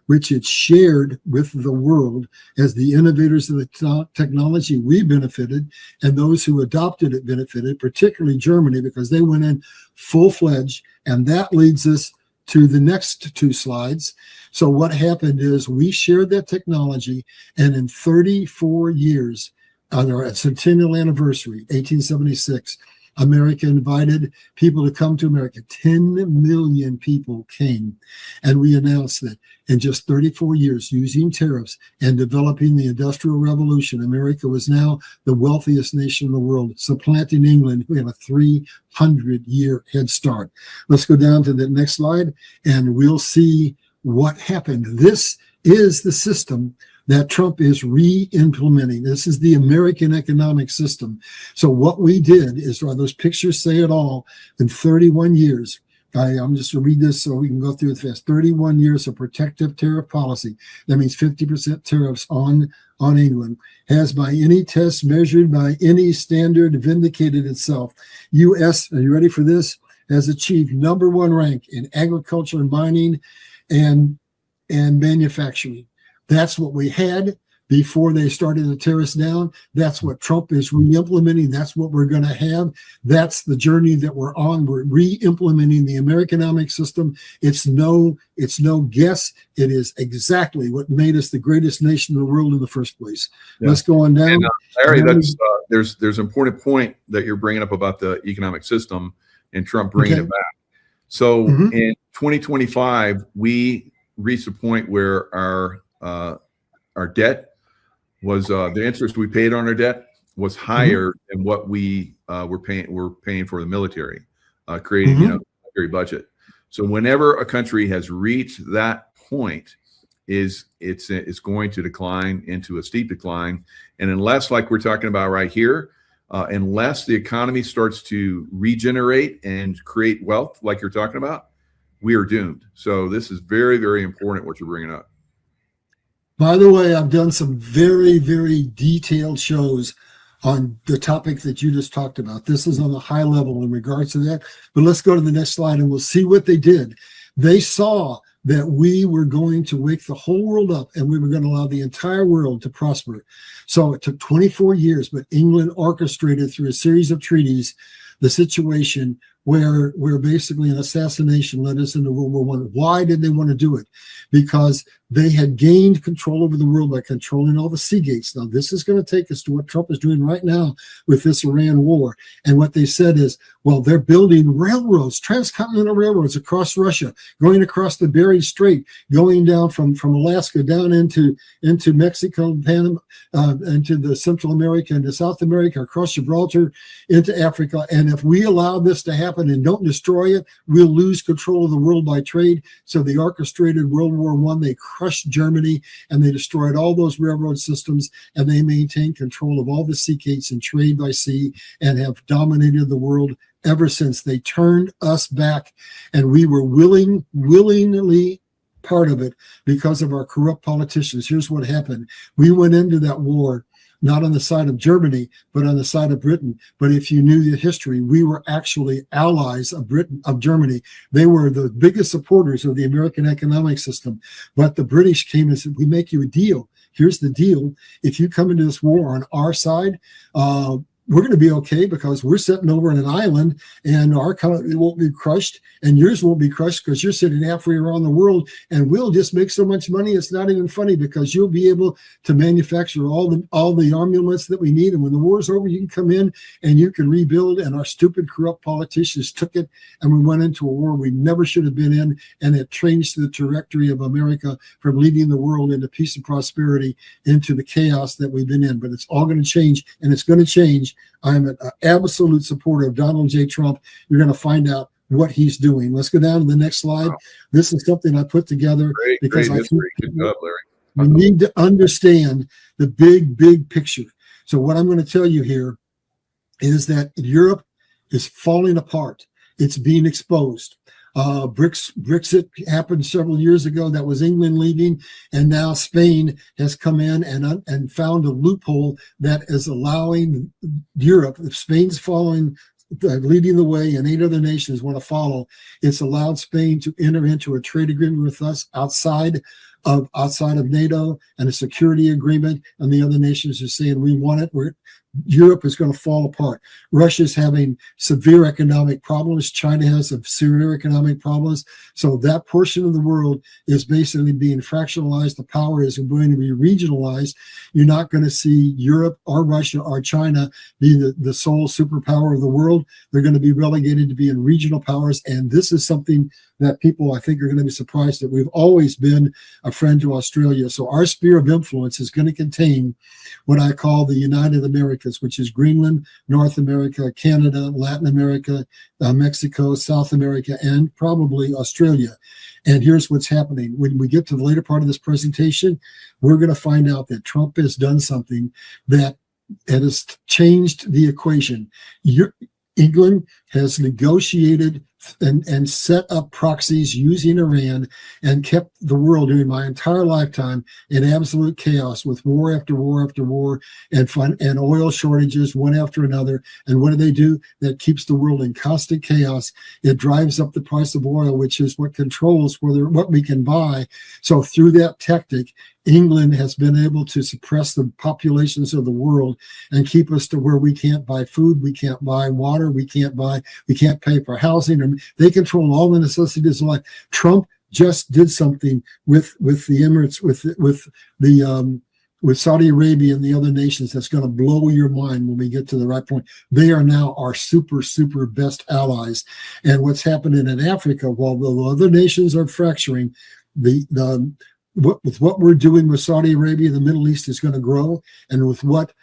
which it shared with the world. As the innovators of the technology, we benefited, and those who adopted it benefited, particularly Germany, because they went in full-fledged. And that leads us to the next two slides. So what happened is we shared that technology, and in 34 years, on our centennial anniversary, 1876, America invited people to come to America. 10 million people came. And we announced that in just 34 years, using tariffs and developing the Industrial Revolution, America was now the wealthiest nation in the world, supplanting England, who had a 300-year head start. Let's go down to the next slide, and we'll see what happened. This is the system that Trump is re-implementing. This is the American economic system. So what we did is, those pictures say it all, in 31 years, I'm just going to read this so we can go through it fast. 31 years of protective tariff policy. That means 50% tariffs on England. Has by any test measured by any standard vindicated itself. U.S., are you ready for this? Has achieved #1 rank in agriculture and mining and manufacturing. That's what we had before they started to tear us down. That's what Trump is re-implementing. That's what we're going to have. That's the journey that we're on. We're re-implementing the American economic system. It's no guess. It is exactly what made us the greatest nation in the world in the first place. Yeah. Let's go on down. And, Larry, there's an important point that you're bringing up about the economic system and Trump bringing it back. So in 2025, we reached a point where our debt was the interest we paid on our debt was higher than what we were paying for the military, creating military budget. So whenever a country has reached that point, it's going to decline into a steep decline, and unless, like we're talking about right here, unless the economy starts to regenerate and create wealth, like you're talking about, we are doomed. So this is very, very important what you're bringing up. By the way, I've done some very, very detailed shows on the topic that you just talked about. This is on the high level in regards to that. But let's go to the next slide and we'll see what they did. They saw that we were going to wake the whole world up and we were going to allow the entire world to prosper. So it took 24 years, but England orchestrated through a series of treaties the situation where basically an assassination led us into World War I. Why did they want to do it? Because they had gained control over the world by controlling all the sea gates. Now, this is going to take us to what Trump is doing right now with this Iran war. And what they said is, well, they're building railroads, transcontinental railroads across Russia, going across the Bering Strait, going down from Alaska down into Mexico, Panama, into the Central America, into South America, across Gibraltar, into Africa. And if we allow this to happen and don't destroy it, we'll lose control of the world by trade. So they orchestrated World War I. They crushed Germany and they destroyed all those railroad systems, and they maintained control of all the sea gates and trade by sea and have dominated the world ever since. They turned us back, and we were willingly part of it because of our corrupt politicians. Here's what happened. We went into that war not on the side of Germany, but on the side of Britain. But if you knew the history, we were actually allies of Germany. They were the biggest supporters of the American economic system. But the British came and said, we make you a deal. Here's the deal. If you come into this war on our side, we're going to be okay because we're sitting over on an island and our country won't be crushed and yours won't be crushed because you're sitting halfway around the world, and we'll just make so much money it's not even funny because you'll be able to manufacture all the armaments that we need, and when the war's over you can come in and you can rebuild. And our stupid corrupt politicians took it, and we went into a war we never should have been in, and it changed the trajectory of America from leading the world into peace and prosperity into the chaos that we've been in. But it's all going to change, and it's going to change. I'm an absolute supporter of Donald J. Trump. You're going to find out what he's doing. Let's go down to the next slide. Wow. This is something I put together because I think good job, Larry. We need to understand the big picture. So what I'm going to tell you here is that Europe is falling apart. It's being exposed. Brexit happened several years ago. That was England leading, and now Spain has come in and found a loophole that is allowing Europe, if Spain's leading the way and 8 other nations want to follow, it's allowed Spain to enter into a trade agreement with us outside of NATO and a security agreement, and the other nations are saying we want it. Europe is going to fall apart. Russia's having severe economic problems. China has severe economic problems. So that portion of the world is basically being fractionalized. The power is going to be regionalized. You're not going to see Europe or Russia or China be the sole superpower of the world. They're going to be relegated to being regional powers. And this is something that people, I think, are going to be surprised that we've always been a friend to Australia. So our sphere of influence is going to contain what I call the United Americas, which is Greenland, North America, Canada, Latin America, Mexico, South America, and probably Australia. And here's what's happening. When we get to the later part of this presentation, we're going to find out that Trump has done something that has changed the equation. England has negotiated and set up proxies using Iran and kept the world during my entire lifetime in absolute chaos with war after war after war and oil shortages one after another. And what do? That keeps the world in constant chaos. It drives up the price of oil, which is what controls what we can buy. So through that tactic, England has been able to suppress the populations of the world and keep us to where we can't buy food, we can't buy water, we can't pay for housing. And they control all the necessities of life. Trump just did something with the Emirates, with Saudi Arabia and the other nations that's going to blow your mind when we get to the right point. They are now our super best allies. And what's happening in Africa, while the other nations are fracturing, with what we're doing with Saudi Arabia, the Middle East is going to grow. And with what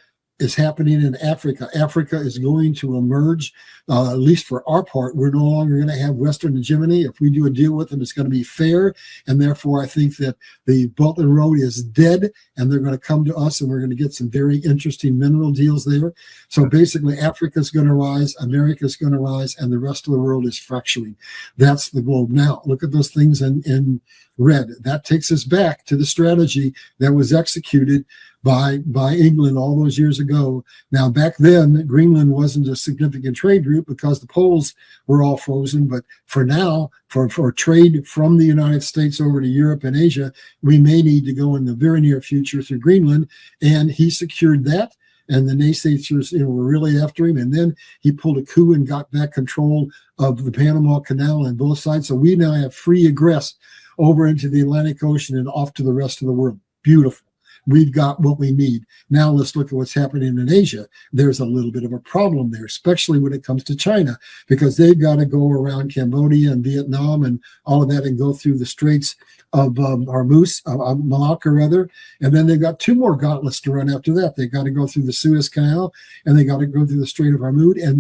is happening in Africa is going to emerge, at least for our part. We're no longer going to have Western hegemony. If we do a deal with them, it's going to be fair. And therefore, I think that the Belt and Road is dead, and they're going to come to us, and we're going to get some very interesting mineral deals there. So basically, Africa's going to rise, America's going to rise, and the rest of the world is fracturing. That's the globe. Now, look at those things in red. That takes us back to the strategy that was executed by England all those years ago. Now, back then, Greenland wasn't a significant trade route because the poles were all frozen. But for now, for trade from the United States over to Europe and Asia, we may need to go in the very near future through Greenland. And he secured that. And the naysayers, were really after him. And then he pulled a coup and got back control of the Panama Canal on both sides. So we now have free egress over into the Atlantic Ocean and off to the rest of the world. Beautiful. We've got what we need. Now let's look at what's happening in Asia. There's a little bit of a problem there, especially when it comes to China, because they've got to go around Cambodia and Vietnam and all of that and go through the Straits of Malacca rather. And then they've got 2 more gauntlets to run after that. They've got to go through the Suez Canal and they got to go through the Strait of Hormuz. And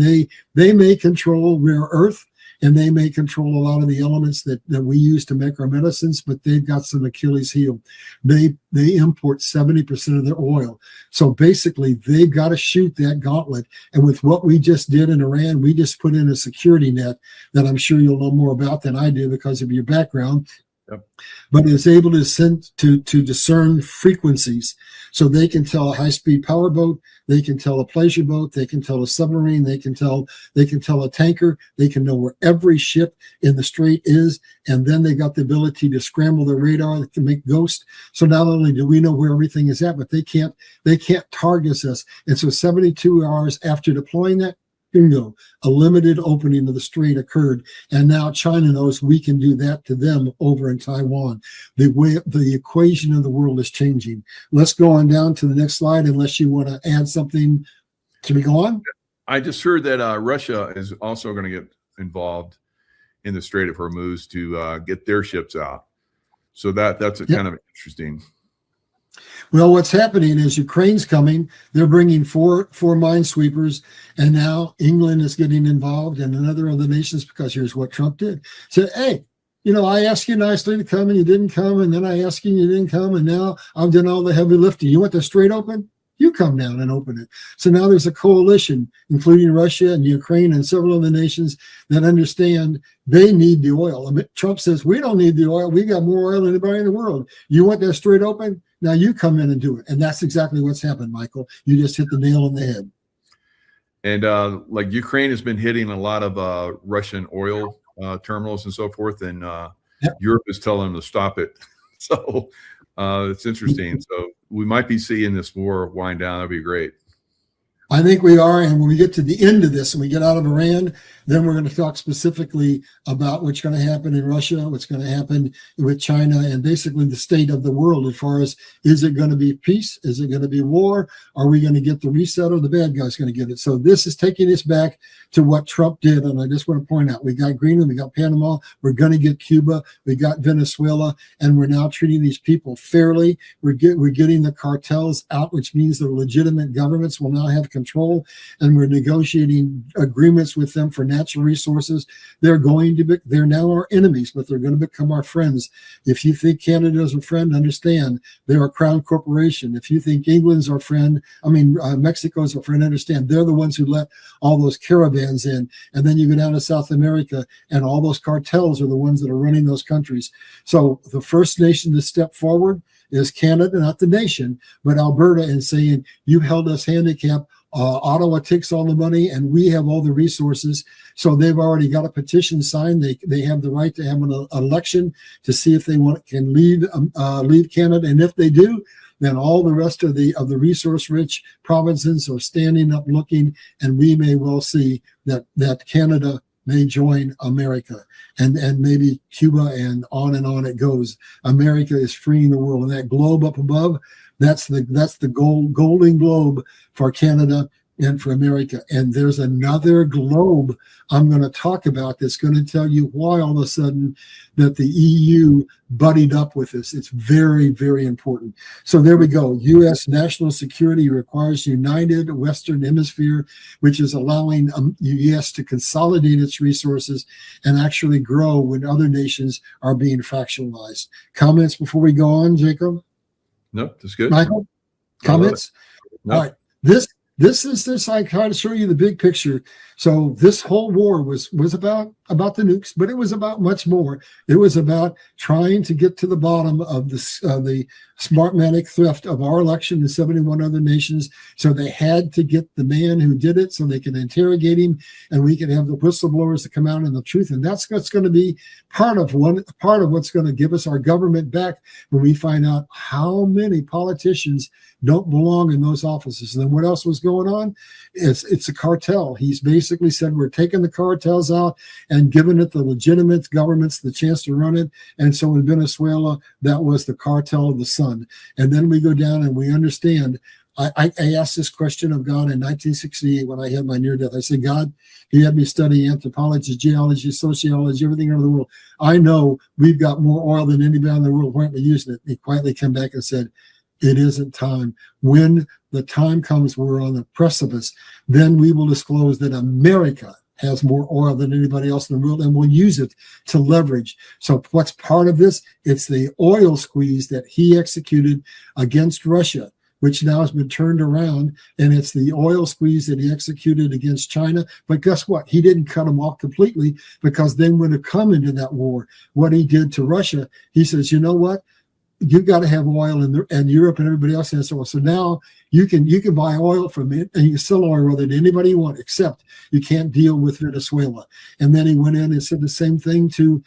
they may control rare earth, and they may control a lot of the elements that we use to make our medicines, but they've got some Achilles heel. They import 70% of their oil. So basically, they've got to shoot that gauntlet. And with what we just did in Iran, we just put in a security net that I'm sure you'll know more about than I do because of your background. Yep. But is able to discern frequencies, so they can tell a high-speed powerboat, they can tell a pleasure boat, they can tell a submarine, they can tell a tanker, they can know where every ship in the strait is, and then they got the ability to scramble their radar, they can make ghosts. So not only do we know where everything is at, but they can't target us. And so 72 hours after deploying that, bingo, a limited opening of the strait occurred, and now China knows we can do that to them over in Taiwan. The equation of the world is changing. Let's go on down to the next slide, unless you want to add something. Can we go on? I just heard that Russia is also going to get involved in the Strait of Hormuz to get their ships out. So that's kind of interesting. Well, what's happening is Ukraine's coming. They're bringing four minesweepers, and now England is getting involved and another of the nations, because here's what Trump did. Said, hey, I asked you nicely to come and you didn't come, and then I asked you and you didn't come, and now I've done all the heavy lifting. You want the strait open? You come down and open it. So now there's a coalition, including Russia and Ukraine and several of the nations that understand they need the oil. I mean, Trump says, we don't need the oil. We got more oil than anybody in the world. You want that strait open? Now you come in and do it. And that's exactly what's happened, Michael. You just hit the nail on the head. And like Ukraine has been hitting a lot of Russian oil terminals and so forth. And Europe is telling them to stop it. So it's interesting. So we might be seeing this war wind down. That'd be great. I think we are. And when we get to the end of this and we get out of Iran, then we're going to talk specifically about what's going to happen in Russia, what's going to happen with China, and basically the state of the world as far as, is it going to be peace? Is it going to be war? Are we going to get the reset, or the bad guy's going to get it? So this is taking us back to what Trump did. And I just want to point out, we got Greenland, we got Panama, we're going to get Cuba, we got Venezuela, and we're now treating these people fairly. We're getting the cartels out, which means the legitimate governments will now have control, and we're negotiating agreements with them for natural resources. They're now our enemies, but they're going to become our friends. If you think Canada is a friend, understand they're a crown corporation. If you think England's our friend, Mexico's our friend, understand they're the ones who let all those caravans in. And then you go down to South America, and all those cartels are the ones that are running those countries. So the first nation to step forward is Canada, not the nation, but Alberta, and saying, you held us handicapped. Ottawa takes all the money and we have all the resources. So they've already got a petition signed. They have the right to have an election to see if they can leave Canada. And if they do, then all the rest of the resource-rich provinces are standing up looking, and we may well see that Canada may join America, and maybe Cuba, and on it goes. America is freeing the world, and that globe up above, that's the golden globe for Canada and for America. And there's another globe I'm going to talk about that's going to tell you why all of a sudden that the EU buddied up with us. It's very, very important. So there we go. U.S. national security requires united Western Hemisphere, which is allowing U.S. to consolidate its resources and actually grow when other nations are being fractionalized. Comments before we go on, Jacob? No, that's good. Michael, comments? No. All right. This is I try to show you the big picture. So this whole war was about the nukes, but it was about much more. It was about trying to get to the bottom of the Smartmatic theft of our election and 71 other nations. So they had to get the man who did it so they can interrogate him, and we can have the whistleblowers to come out in the truth. And that's what's going to be part of what's going to give us our government back when we find out how many politicians don't belong in those offices. And then what else was going on? It's a cartel. He's basically said we're taking the cartels out and giving it the legitimate governments the chance to run it. And so in Venezuela, that was the cartel of the sun. And then we go down and we understand. I asked this question of God in 1968 when I had my near death. I said, God, He had me study anthropology, geology, sociology, everything around the world. I know we've got more oil than anybody in the world. Why aren't we using it? He quietly came back and said, it isn't time. When the time comes, we're on the precipice, then we will disclose that America has more oil than anybody else in the world, and we'll use it to leverage. So what's part of this? It's the oil squeeze that he executed against Russia, which now has been turned around, and it's the oil squeeze that he executed against China. But guess what? He didn't cut them off completely, because then when it come into that war, what he did to Russia, he says, you know what? You've got to have oil, and Europe and everybody else has oil. So now you can buy oil from it, and you can sell oil rather than anybody you want, except you can't deal with Venezuela. And then he went in and said the same thing to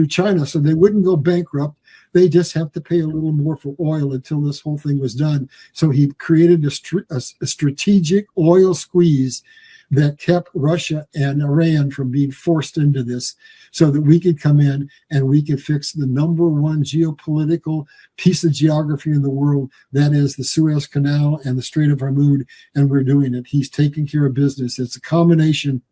China. So they wouldn't go bankrupt. They just have to pay a little more for oil until this whole thing was done. So he created a strategic oil squeeze that kept Russia and Iran from being forced into this, so that we could come in and we could fix the number one geopolitical piece of geography in the world, that is the Suez Canal and the Strait of Hormuz, and we're doing it. He's taking care of business. It's a combination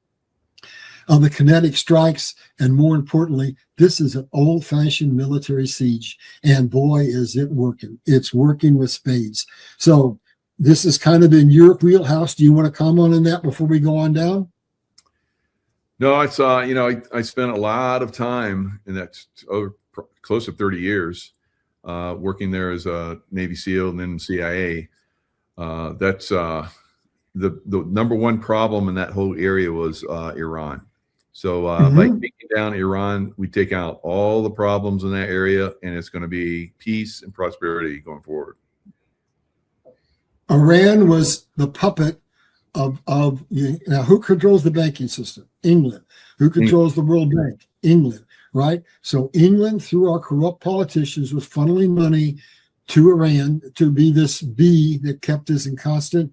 of the kinetic strikes, and more importantly, this is an old-fashioned military siege, and boy, is it working. It's working with spades. So this is kind of in your wheelhouse. Do you want to comment on that before we go on down? No, I saw, I spent a lot of time in that close to 30 years working there as a Navy SEAL and then CIA. That's the number one problem in that whole area was Iran. So by taking down Iran, we take out all the problems in that area, and it's going to be peace and prosperity going forward. Iran was the puppet of now who controls the banking system? England. Who controls the World Bank? England, right? So England, through our corrupt politicians, was funneling money to Iran to be this bee that kept us in constant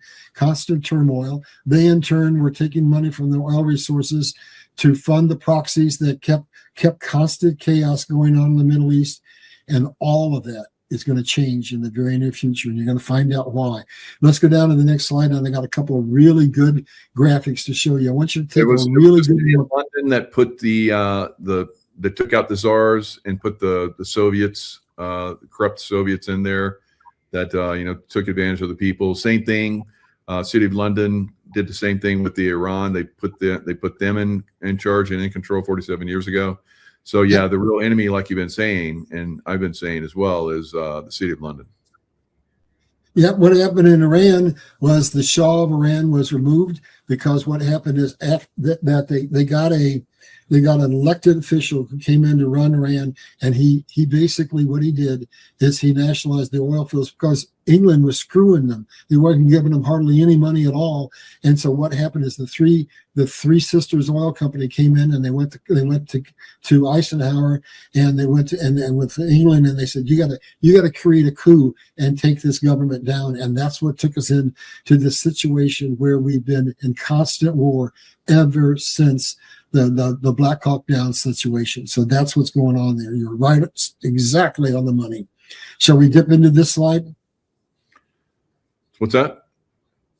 turmoil. They in turn were taking money from the oil resources to fund the proxies that kept constant chaos going on in the Middle East, and all of that is going to change in the very near future, and you're going to find out why. Let's go down to the next slide, and I got a couple of really good graphics to show you. I want you to take a really good look. London that put that took out the czars and put the Soviets, the corrupt Soviets in there that took advantage of the people. Same thing. City of London did the same thing with the Iran. They put them in charge and in control 47 years ago. So yeah, the real enemy, like you've been saying, and I've been saying as well, is the City of London. Yeah, what happened in Iran was the Shah of Iran was removed, because what happened is after that they got an elected official who came in to run Iran, and he basically, what he did is he nationalized the oil fields, because England was screwing them. They weren't giving them hardly any money at all. And so what happened is the three sisters oil company came in, and they went to Eisenhower, and they went with England, and they said, you got to create a coup and take this government down. And that's what took us into this situation where we've been in constant war ever since the Black Hawk Down situation. So that's what's going on there. You're right, exactly on the money. Shall we dip into this slide? What's that?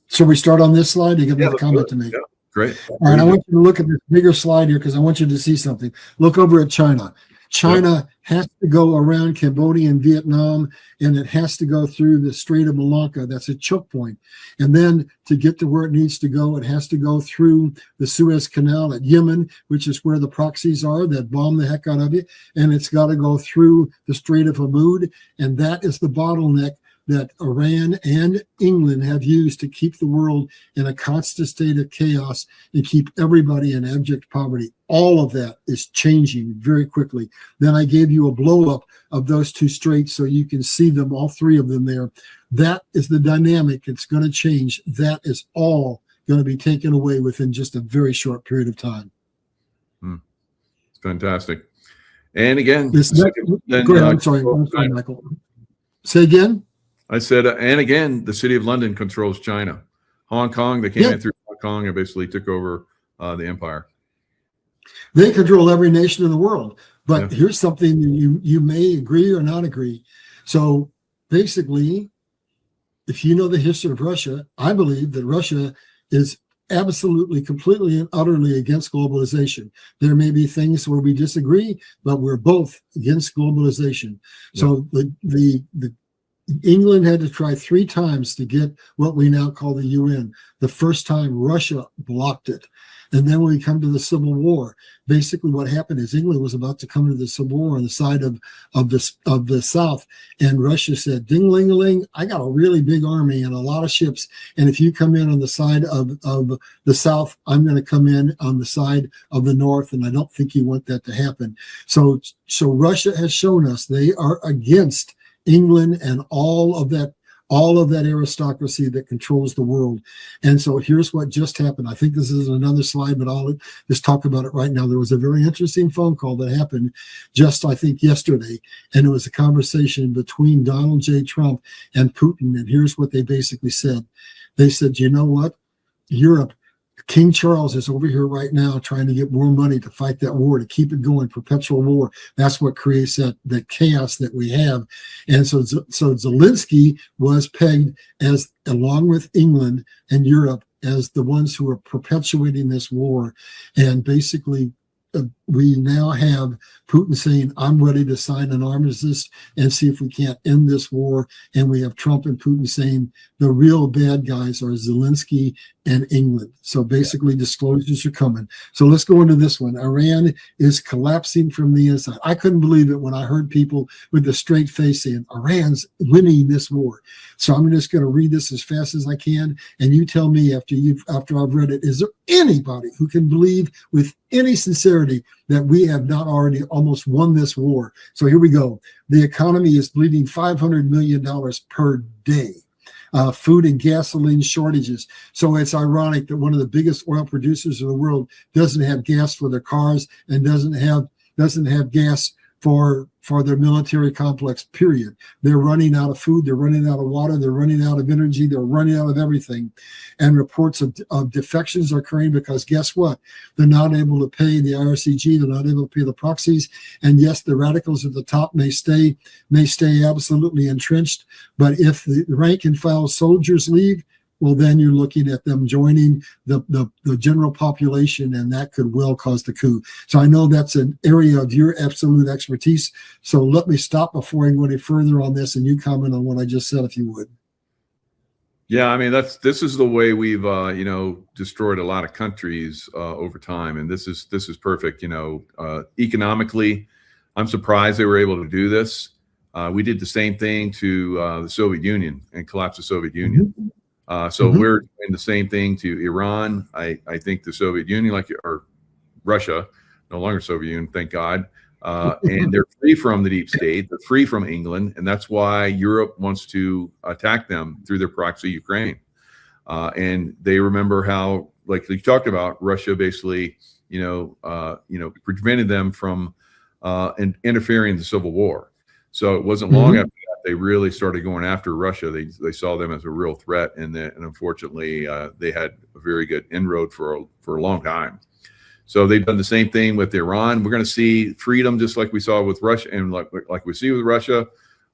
So we start on this slide. You got a comment to make. Yeah, great. All right, I want you to look at this bigger slide here, because I want you to see something. Look over at China. China has to go around Cambodia and Vietnam, and it has to go through the Strait of Malacca. That's a choke point. And then to get to where it needs to go, it has to go through the Suez Canal at Yemen, which is where the proxies are that bomb the heck out of it. And it's got to go through the Strait of Hormuz, and that is the bottleneck that Iran and England have used to keep the world in a constant state of chaos and keep everybody in abject poverty. All of that is changing very quickly. Then I gave you a blow up of those two straits so you can see them, all three of them there. That is the dynamic. It's going to change. That is all going to be taken away within just a very short period of time. Fantastic. And again, Go ahead. I'm sorry, Michael. Say again. I said, and again, the city of London controls China. Hong Kong, they came in through Hong Kong and basically took over the empire. They control every nation in the world. But here's something you may agree or not agree. So basically, if you know the history of Russia, I believe that Russia is absolutely, completely, and utterly against globalization. There may be things where we disagree, but we're both against globalization. So the England had to try 3 times to get what we now call the UN. The first time, Russia blocked it. And then when we come to the Civil War, basically what happened is England was about to come to the Civil War on the side of the South, and Russia said, "Ding-ling-a-ling, I got a really big army and a lot of ships, and if you come in on the side of the South, I'm going to come in on the side of the North, and I don't think you want that to happen." So Russia has shown us they are against England and all of that aristocracy that controls the world. And so here's what just happened. I think this is another slide, but I'll just talk about it right now. There was a very interesting phone call that happened just, I think, yesterday. And it was a conversation between Donald J. Trump and Putin. And here's what they basically said. They said, you know what? Europe, King Charles is over here right now trying to get more money to fight that war, to keep it going, perpetual war. That's what creates that chaos that we have. And so Zelensky was pegged as, along with England and Europe, as the ones who are perpetuating this war. And basically, we now have Putin saying, I'm ready to sign an armistice and see if we can't end this war. And we have Trump and Putin saying the real bad guys are Zelensky and England. So basically disclosures are coming. So let's go into this one. Iran is collapsing from the inside. I couldn't believe it when I heard people with a straight face saying Iran's winning this war. So I'm just going to read this as fast as I can. And you tell me after I've read it, is there anybody who can believe with any sincerity that we have not already almost won this war? So here we go. The economy is bleeding $500 million per day. Food and gasoline shortages. So it's ironic that one of the biggest oil producers in the world doesn't have gas for their cars and doesn't have gas for their military complex, period. They're running out of food, they're running out of water, they're running out of energy, they're running out of everything. And reports of defections are occurring because guess what? They're not able to pay the IRCG, they're not able to pay the proxies. And yes, the radicals at the top may stay absolutely entrenched, but if the rank and file soldiers leave, well, then you're looking at them joining the general population, and that could well cause the coup. So I know that's an area of your absolute expertise. So let me stop before I go any further on this, and you comment on what I just said, if you would. Yeah, I mean, this is the way we've destroyed a lot of countries over time, and this is perfect. Economically, I'm surprised they were able to do this. We did the same thing to the Soviet Union and collapse the Soviet Union. We're doing the same thing to Iran. I think the Soviet Union, or Russia, no longer Soviet Union, thank God. And they're free from the deep state. They're free from England. And that's why Europe wants to attack them through their proxy, Ukraine. And they remember how, like you talked about, Russia basically, prevented them from interfering in the Civil War. So it wasn't long after that they really started going after Russia. They saw them as a real threat, and unfortunately they had a very good inroad for a long time. So they've done the same thing with Iran. We're going to see freedom just like we saw with Russia, and like we see with Russia.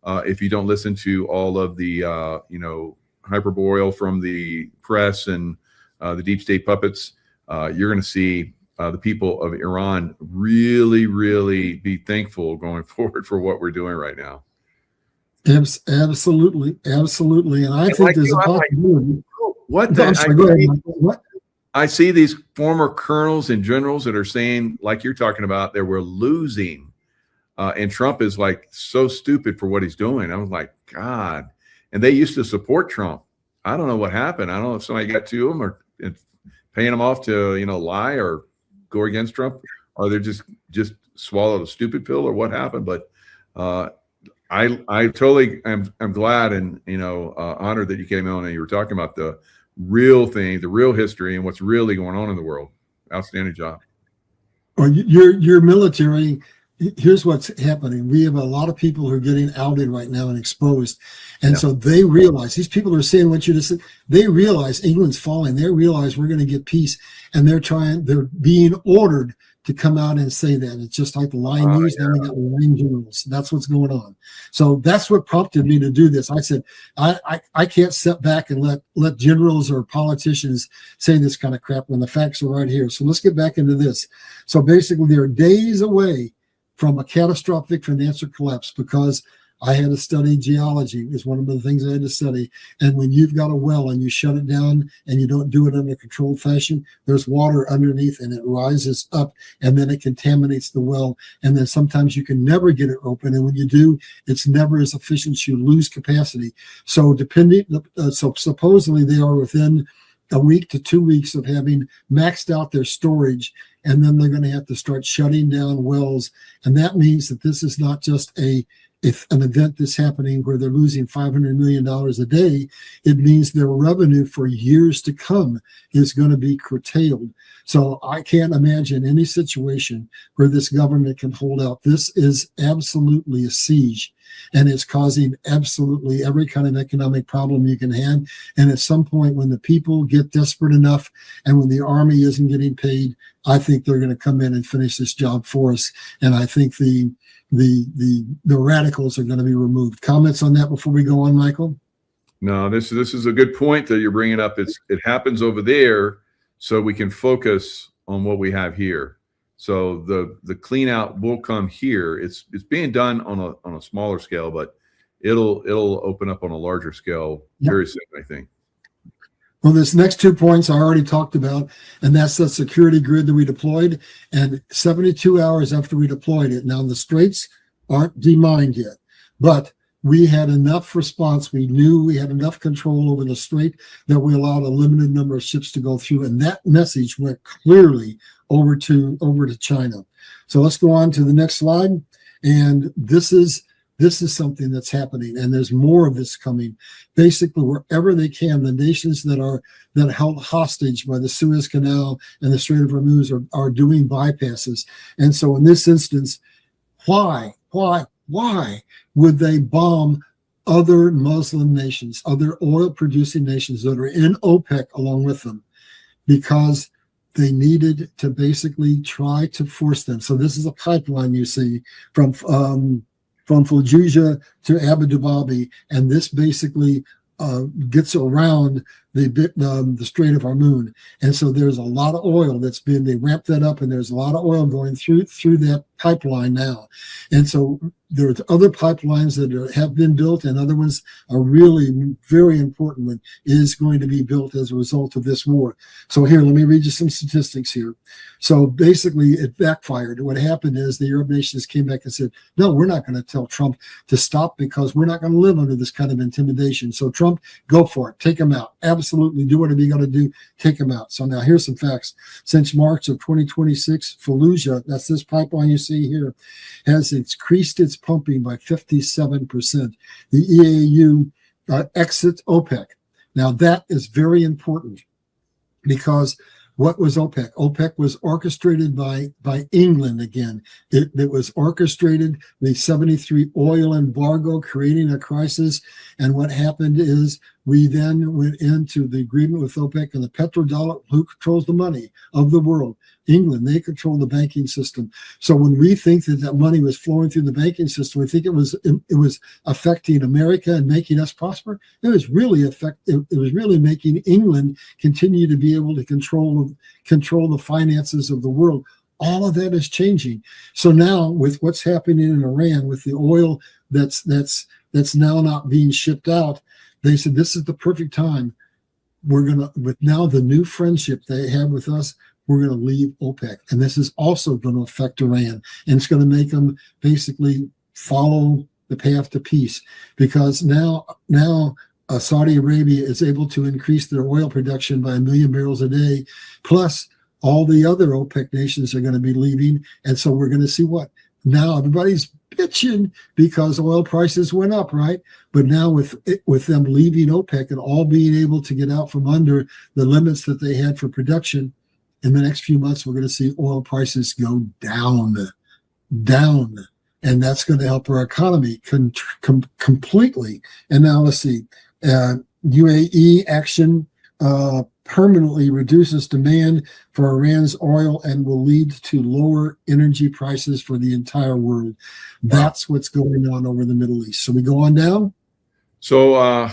If you don't listen to all of the hyperbole from the press and the deep state puppets, you're going to see the people of Iran really, really be thankful going forward for what we're doing right now. Absolutely. And I think there's a possibility. What? I see these former colonels and generals that are saying, like you're talking about, that we're losing. And Trump is like so stupid for what he's doing. I was like, God. and they used to support Trump. I don't know what happened. I don't know if somebody got to them or paying them off to, lie or go against Trump, or they're just swallowed a stupid pill, or what happened. But I totally am glad and honored that you came on and you were talking about the real thing, the real history, and what's really going on in the world. Outstanding job. Well, your military. Here's what's happening. We have a lot of people who are getting outed right now and exposed. And so they realize, these people are saying what you just said, they realize England's falling. They realize we're going to get peace. And they're being ordered to come out and say that. It's just like the lying news. Then we got lying generals. That's what's going on. So that's what prompted me to do this. I said, I can't sit back and let generals or politicians say this kind of crap when the facts are right here. So let's get back into this. So basically, they're days away from a catastrophic financial collapse, because I had to study geology. Is one of the things I had to study. And when you've got a well and you shut it down and you don't do it in a controlled fashion, there's water underneath and it rises up and then it contaminates the well. And then sometimes you can never get it open. And when you do, it's never as efficient. You lose capacity. So so supposedly they are within a week to 2 weeks of having maxed out their storage, and then they're going to have to start shutting down wells. And that means that this is not just an event that's happening where they're losing $500 million a day. It means their revenue for years to come is going to be curtailed. So I can't imagine any situation where this government can hold out. This is absolutely a siege, and it's causing absolutely every kind of economic problem you can have. And at some point, when the people get desperate enough and when the army isn't getting paid, I think they're going to come in and finish this job for us. And I think the radicals are going to be removed. Comments on that before we go on, Michael? No, this is a good point that you're bringing up. It happens over there, so we can focus on what we have here. So the clean out will come here. It's being done on a smaller scale, but it'll open up on a larger scale very soon, I think. Well, this next 2 points I already talked about, and that's the security grid that we deployed. And 72 hours after we deployed it, now the straits aren't demined yet, but we had enough response. We knew we had enough control over the strait that we allowed a limited number of ships to go through, and that message went clearly over to China. So let's go on to the next slide. And this is something that's happening, and there's more of this coming. Basically, wherever they can, the nations that are held hostage by the Suez Canal and the Strait of Hormuz are doing bypasses. And so in this instance, why would they bomb other Muslim nations, other oil-producing nations that are in OPEC along with them? Because they needed to basically try to force them. So this is a pipeline you see from Fallujah to Abu Dhabi, and this basically gets around the Strait of Hormuz. And so there's a lot of oil they ramped that up, and there's a lot of oil going through that pipeline now. And so there's other pipelines that have been built, and other ones are really very important one is going to be built as a result of this war. So here, let me read you some statistics here. So basically it backfired. What happened is the Arab nations came back and said, no, we're not going to tell Trump to stop, because we're not going to live under this kind of intimidation. So Trump, go for it. Take him out. Absolutely. Do whatever you got to do. Take him out. So now here's some facts. Since March of 2026, Fallujah, that's this pipeline you see here, has increased its pumping by 57%. The EAU exits OPEC. Now that is very important, because what was OPEC? OPEC was orchestrated by England again. It was orchestrated, the 73 oil embargo, creating a crisis. And what happened is we then went into the agreement with OPEC and the petrodollar, who controls the money of the world. England, they control the banking system. So when we think that money was flowing through the banking system, we think it was affecting America and making us prosper. It was really making England continue to be able to control the finances of the world. All of that is changing. So now with what's happening in Iran, with the oil that's now not being shipped out, they said this is the perfect time. With now the new friendship they have with us, we're going to leave OPEC. And this is also going to affect Iran. And it's going to make them basically follow the path to peace, because now Saudi Arabia is able to increase their oil production by 1 million barrels a day, plus all the other OPEC nations are going to be leaving. And so we're going to see what? Now everybody's bitching because oil prices went up, right? But now with them leaving OPEC and all being able to get out from under the limits that they had for production, in the next few months, we're going to see oil prices go down. And that's going to help our economy completely. And now let's see. UAE action permanently reduces demand for Iran's oil and will lead to lower energy prices for the entire world. That's what's going on over the Middle East. So we go on down. So on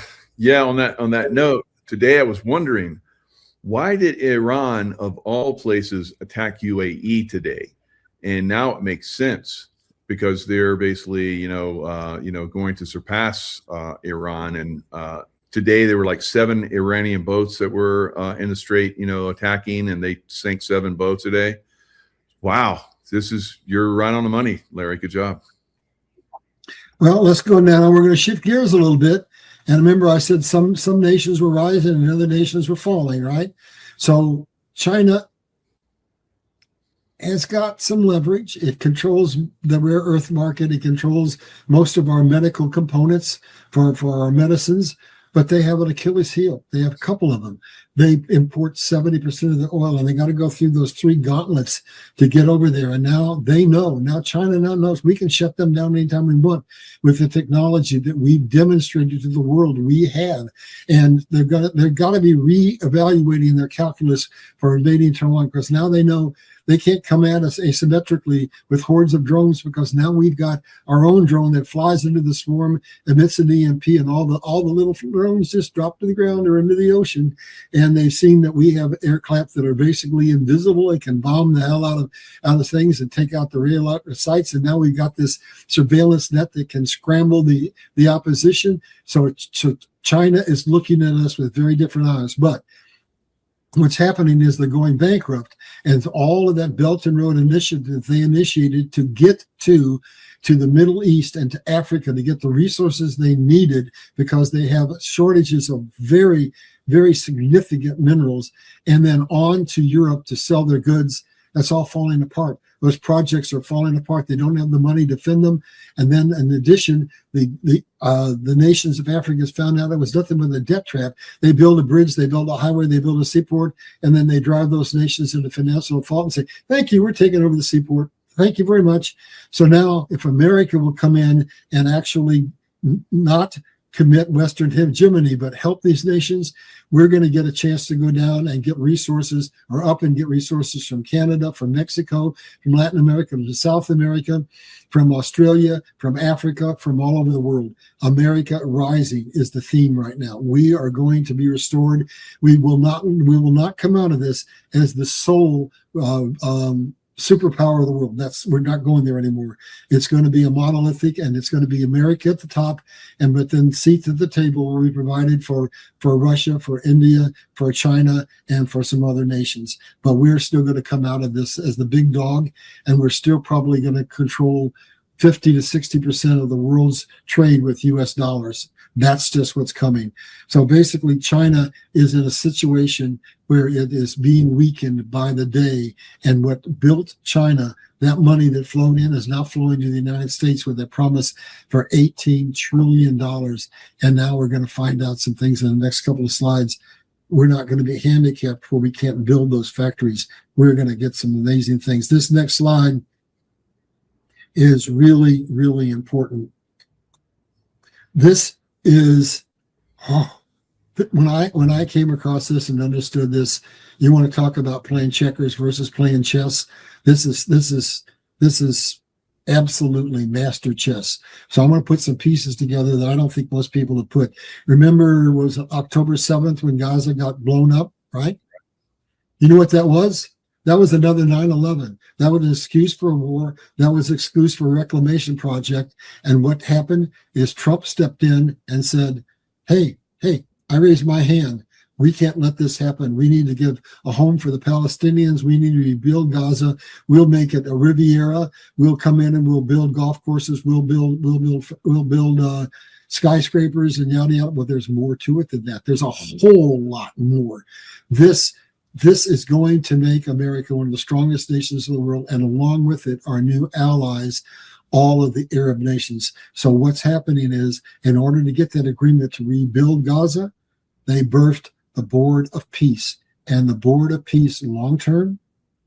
that note, today I was wondering, why did Iran of all places attack UAE today? And now it makes sense, because they're basically going to surpass Iran. And today there were like 7 Iranian boats that were in the strait, attacking, and they sank 7 boats a day. Wow, you're right on the money, Larry. Good job. Well, let's go now. We're going to shift gears a little bit. And remember, I said some nations were rising and other nations were falling, right? So China has got some leverage. It controls the rare earth market. It controls most of our medical components for our medicines, but they have an Achilles heel. They have a couple of them. They import 70% of the oil, and they got to go through those 3 gauntlets to get over there. And now they know. Now China now knows we can shut them down anytime we want with the technology that we've demonstrated to the world we have. And they're got to be reevaluating their calculus for invading Taiwan, because now they know they can't come at us asymmetrically with hordes of drones, because now we've got our own drone that flies into the swarm, emits an EMP, and all the little drones just drop to the ground or into the ocean. And they've seen that we have aircraft that are basically invisible and can bomb the hell out of things and take out the real sites. And now we've got this surveillance net that can scramble the opposition. So China is looking at us with very different eyes. But what's happening is they're going bankrupt, and all of that Belt and Road initiative they initiated to get to the Middle East and to Africa to get the resources they needed, because they have shortages of very, very significant minerals, and then on to Europe to sell their goods. That's all falling apart. Those projects are falling apart. They don't have the money to fund them. And then in addition, the nations of Africa has found out it was nothing but a debt trap. They build a bridge, they build a highway, they build a seaport, and then they drive those nations into financial default and say, thank you, we're taking over the seaport. Thank you very much. So now if America will come in and actually not commit Western hegemony, but help these nations, we're going to get a chance to go down and get resources, or up and get resources from Canada, from Mexico, from Latin America, from South America, from Australia, from Africa, from all over the world. America rising is the theme right now. We are going to be restored. We will not come out of this as the sole superpower of the world. We're not going there anymore. It's going to be a monolithic, and it's going to be America at the top, but then seats at the table will be provided for Russia, for India, for China, and for some other nations. But we're still going to come out of this as the big dog, and we're still probably going to control 50 to 60% of the world's trade with US dollars. That's just what's coming. So basically, China is in a situation where it is being weakened by the day. And what built China, that money that flowed in, is now flowing to the United States with a promise for $18 trillion. And now we're going to find out some things in the next couple of slides. We're not going to be handicapped where we can't build those factories. We're going to get some amazing things. This next slide is really, really important. This is when I came across this and understood this. You want to talk about playing checkers versus playing chess? This is absolutely master chess. So I'm going to put some pieces together that I don't think most people have put. Remember, it was October 7th when Gaza got blown up, right? You know what that was? That was another 9/11. That was an excuse for a war. That was an excuse for a reclamation project. And what happened is Trump stepped in and said, hey, I raised my hand. We can't let this happen. We need to give a home for the Palestinians. We need to rebuild Gaza. We'll make it a Riviera. We'll come in and we'll build golf courses. We'll build skyscrapers and yada yada. Well, there's more to it than that. There's a whole lot more. This is going to make America one of the strongest nations in the world, and along with it, our new allies, all of the Arab nations. So what's happening is, in order to get that agreement to rebuild Gaza, they birthed the Board of Peace. And the Board of Peace long-term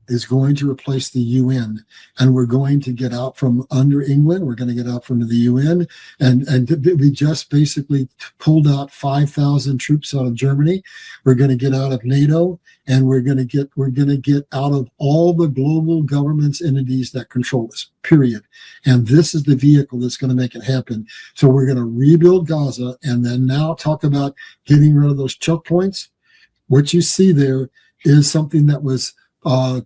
is going to replace the UN. And we're going to get out from under England. We're going to get out from the UN. And we just basically pulled out 5,000 troops out of Germany. We're going to get out of NATO. And we're going to get out of all the global governments, entities that control us, period. And this is the vehicle that's going to make it happen. So we're going to rebuild Gaza, and then now talk about getting rid of those choke points. What you see there is something that was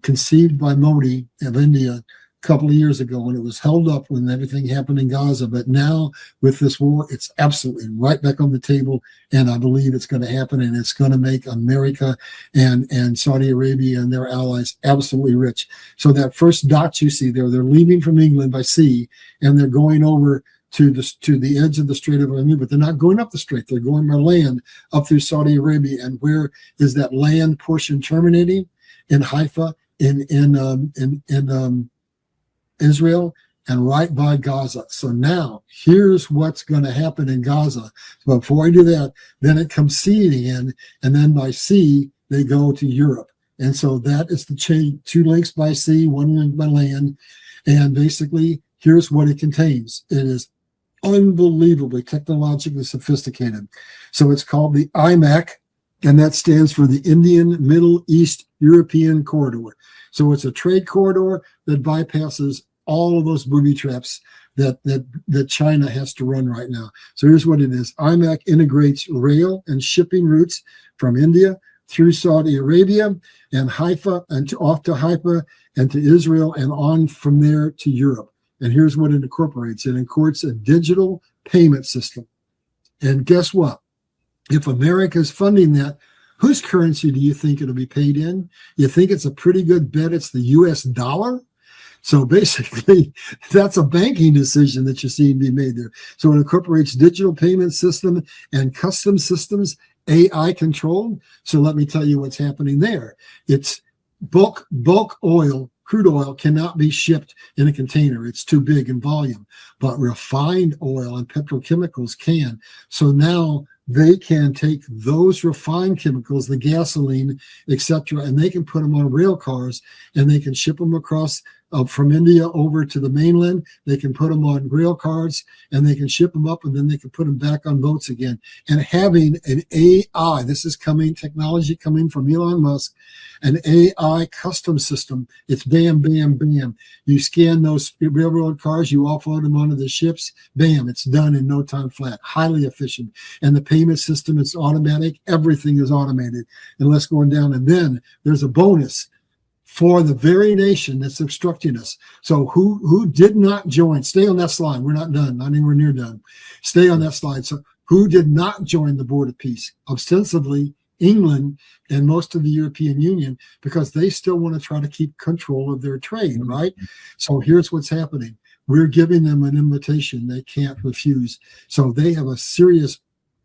conceived by Modi of India a couple of years ago, when it was held up when everything happened in Gaza. But now with this war, it's absolutely right back on the table, and I believe it's going to happen, and it's going to make America and Saudi Arabia and their allies absolutely rich. So that first dot you see there, they're leaving from England by sea, and they're going over to the edge of the Strait of Hormuz, but they're not going up the strait. They're going by land up through Saudi Arabia. And where is that land portion terminating? In Haifa, in Israel, and right by Gaza. So now here's what's going to happen in Gaza. But before I do that, then it comes sea in, and then by sea they go to Europe. And so that is the chain: 2 links by sea, 1 link by land. And basically, here's what it contains. It is unbelievably technologically sophisticated. So it's called the IMAC, and that stands for the Indian, Middle East, European Corridor. So it's a trade corridor that bypasses all of those booby traps that China has to run right now. So here's what it is. IMAC integrates rail and shipping routes from India through Saudi Arabia and Haifa, and off to Haifa and to Israel, and on from there to Europe. And here's what it incorporates. It incorporates a digital payment system. And guess what? If America is funding that, whose currency do you think it'll be paid in? You think it's a pretty good bet it's the US dollar? So basically, that's a banking decision that you see be made there. So it incorporates digital payment system and custom systems, AI controlled. So let me tell you what's happening there. It's bulk oil. Crude oil cannot be shipped in a container. It's too big in volume. But refined oil and petrochemicals can. So now they can take those refined chemicals, the gasoline, etc., and they can put them on rail cars, and they can ship them across from India over to the mainland. They can put them on rail cars, and they can ship them up, and then they can put them back on boats again. And having an AI, this is technology coming from Elon Musk, an AI custom system. It's bam, bam, bam. You scan those railroad cars, you offload them onto the ships, bam, it's done in no time flat, highly efficient. And the payment system is automatic. Everything is automated, and let's go down. And then there's a bonus for the very nation that's obstructing us. So who did not join? Stay on that slide. We're not done, not anywhere near done. Stay on that slide. So who did not join the Board of Peace? Ostensibly, England and most of the European Union, because they still want to try to keep control of their trade, right? So here's what's happening. We're giving them an invitation they can't refuse. So they have a serious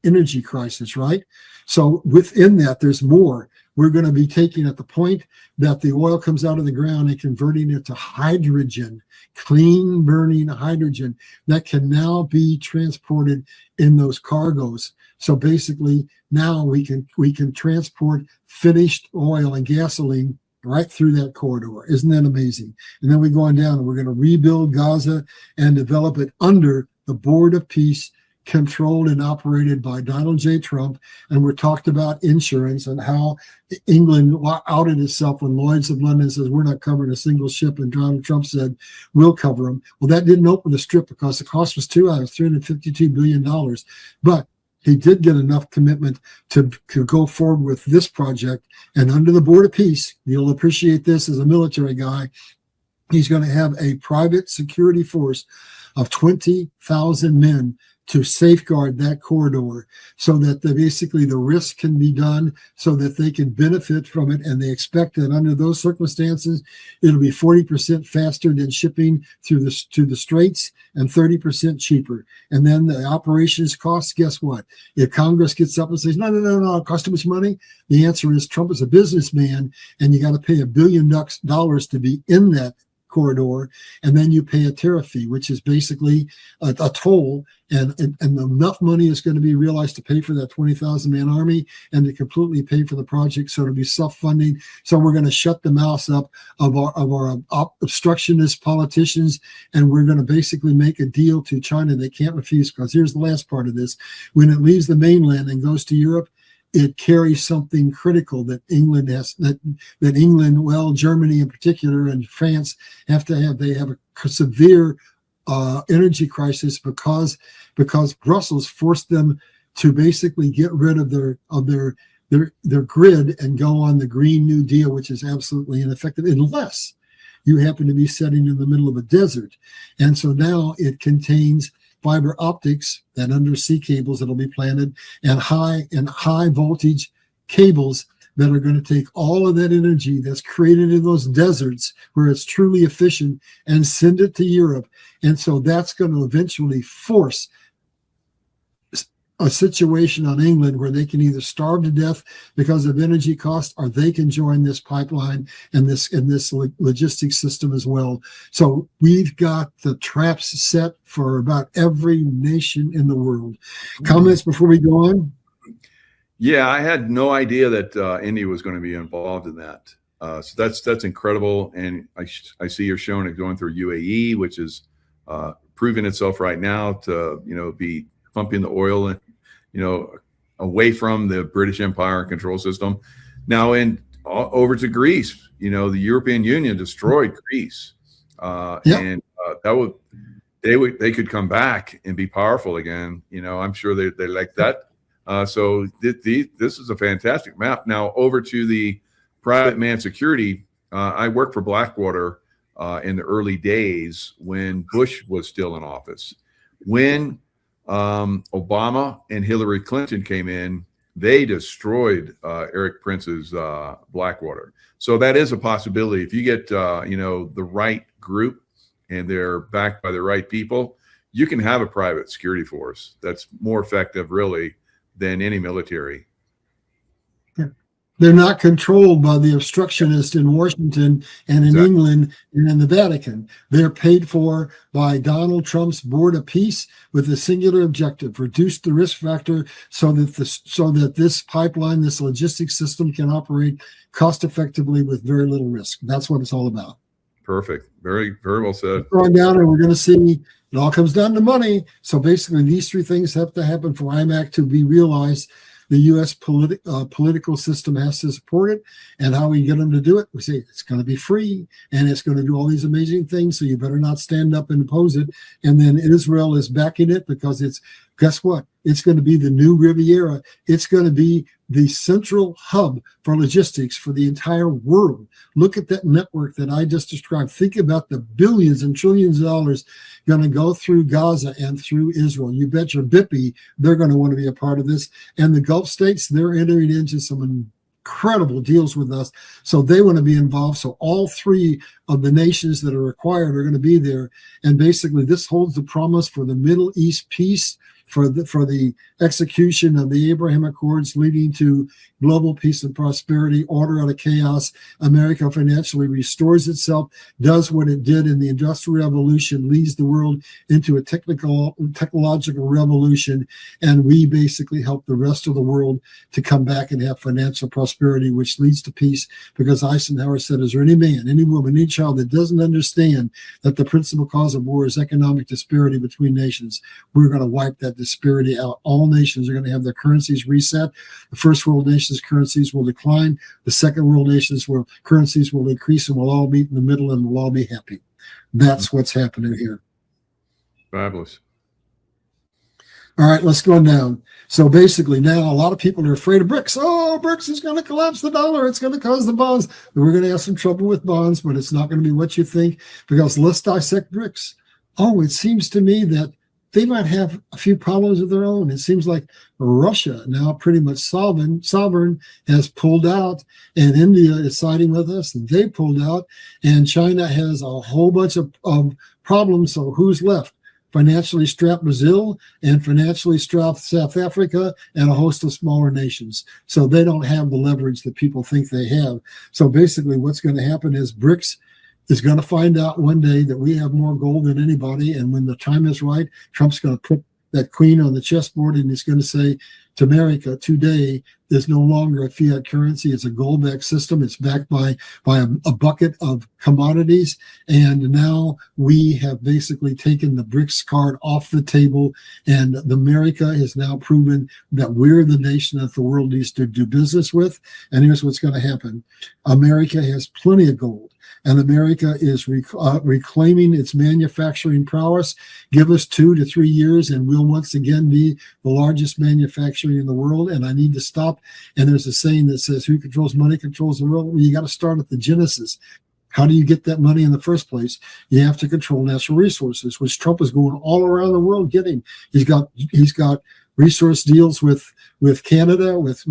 energy crisis, right? So within that, there's more. We're going to be taking at the point that the oil comes out of the ground and converting it to hydrogen, clean burning hydrogen that can now be transported in those cargoes. So basically now we can transport finished oil and gasoline right through that corridor. Isn't that amazing? And then we go on down and we're going to rebuild Gaza and develop it under the Board of Peace, controlled and operated by Donald J. Trump. And we're talked about insurance and how England outed itself when Lloyd's of London says, we're not covering a single ship. And Donald Trump said, we'll cover them. Well, that didn't open the strip because the cost was too high. It was $352 billion. But he did get enough commitment to go forward with this project. And under the Board of Peace, you'll appreciate this as a military guy, he's going to have a private security force of 20,000 men to safeguard that corridor so that basically the risk can be done so that they can benefit from it. And they expect that under those circumstances, it'll be 40% faster than shipping to the straits and 30% cheaper. And then the operations costs, guess what? If Congress gets up and says, no, it costs too much money, the answer is Trump is a businessman and you got to pay $1 billion to be in that corridor, and then you pay a tariff fee, which is basically a toll, and enough money is going to be realized to pay for that 20,000 man army and to completely pay for the project. So it'll be self-funding. So we're going to shut the mouths up of our obstructionist politicians, and we're going to basically make a deal to China they can't refuse. Because here's the last part of this: when it leaves the mainland and goes to Europe, it carries something critical that England has, that England, well, Germany in particular, and France have to have. They have a severe energy crisis because Brussels forced them to basically get rid of their grid and go on the Green New Deal, which is absolutely ineffective unless you happen to be sitting in the middle of a desert. And so now it contains fiber optics and undersea cables that'll be planted, and high voltage cables that are going to take all of that energy that's created in those deserts where it's truly efficient and send it to Europe. And so that's going to eventually force a situation on England where they can either starve to death because of energy costs, or they can join this pipeline and this logistics system as well. So we've got the traps set for about every nation in the world. Comments before we go on? Yeah, I had no idea that India was going to be involved in that. So that's incredible. And I see you're showing it going through UAE, which is proving itself right now to be pumping the oil and away from the British Empire control system. Now over to Greece. The European Union destroyed Greece, and they could come back and be powerful again. I'm sure they like that. So this is a fantastic map. Now over to the private man security. I worked for Blackwater in the early days when Bush was still in office. When Obama and Hillary Clinton came in, they destroyed Eric Prince's Blackwater. So that is a possibility. If you get the right group and they're backed by the right people, you can have a private security force that's more effective, really, than any military. They're not controlled by the obstructionists in Washington and in England and in the Vatican. They're paid for by Donald Trump's Board of Peace with a singular objective: reduce the risk factor so that this pipeline, this logistics system, can operate cost effectively with very little risk. That's what it's all about. Perfect. Very, very well said. Going down, and we're going to see it all comes down to money. So basically, these three things have to happen for IMAC to be realized. The U.S. political system has to support it. And how we get them to do it? We say it's going to be free and it's going to do all these amazing things. So you better not stand up and oppose it. And then Israel is backing it because guess what? It's going to be the new Riviera. It's going to be the central hub for logistics for the entire world. Look at that network that I just described. Think about the billions and trillions of dollars going to go through Gaza and through Israel. You bet your bippy they're going to want to be a part of this. And the Gulf states, they're entering into some incredible deals with us. So they want to be involved. So all three of the nations that are required are going to be there. And basically this holds the promise for the Middle East peace, for the execution of the Abraham Accords, leading to global peace and prosperity, order out of chaos. America financially restores itself, does what it did in the Industrial Revolution, leads the world into a technological revolution, and we basically help the rest of the world to come back and have financial prosperity, which leads to peace. Because Eisenhower said, is there any man, any woman, any child that doesn't understand that the principal cause of war is economic disparity between nations? We're going to wipe that disparity out. All nations are going to have their currencies reset. The first world nations' currencies will decline. The second world nations' currencies will increase, and we'll all meet in the middle and we'll all be happy. That's what's happening here. Fabulous. All right, let's go down. So basically now a lot of people are afraid of BRICS. Oh, BRICS is going to collapse the dollar. It's going to cause the bonds. We're going to have some trouble with bonds, but it's not going to be what you think, because let's dissect BRICS. Oh, it seems to me that they might have a few problems of their own. It seems like Russia, now pretty much sovereign, has pulled out, and India is siding with us, and they pulled out, and China has a whole bunch of problems. So who's left? Financially strapped Brazil and financially strapped South Africa and a host of smaller nations. So they don't have the leverage that people think they have. So basically what's going to happen is BRICS is going to find out one day that we have more gold than anybody. And when the time is right, Trump's going to put that queen on the chessboard and he's going to say to America, today, there's no longer a fiat currency. It's a gold-backed system. It's backed by a bucket of commodities. And now we have basically taken the BRICS card off the table. And America has now proven that we're the nation that the world needs to do business with. And here's what's going to happen. America has plenty of gold. And America is reclaiming its manufacturing prowess. Give us 2 to 3 years and we'll once again be the largest manufacturing in the world. And I need to stop. And there's a saying that says, who controls money controls the world. Well, you got to start at the genesis. How do you get that money in the first place? You have to control natural resources, which Trump is going all around the world getting. He's got resource deals with Canada, with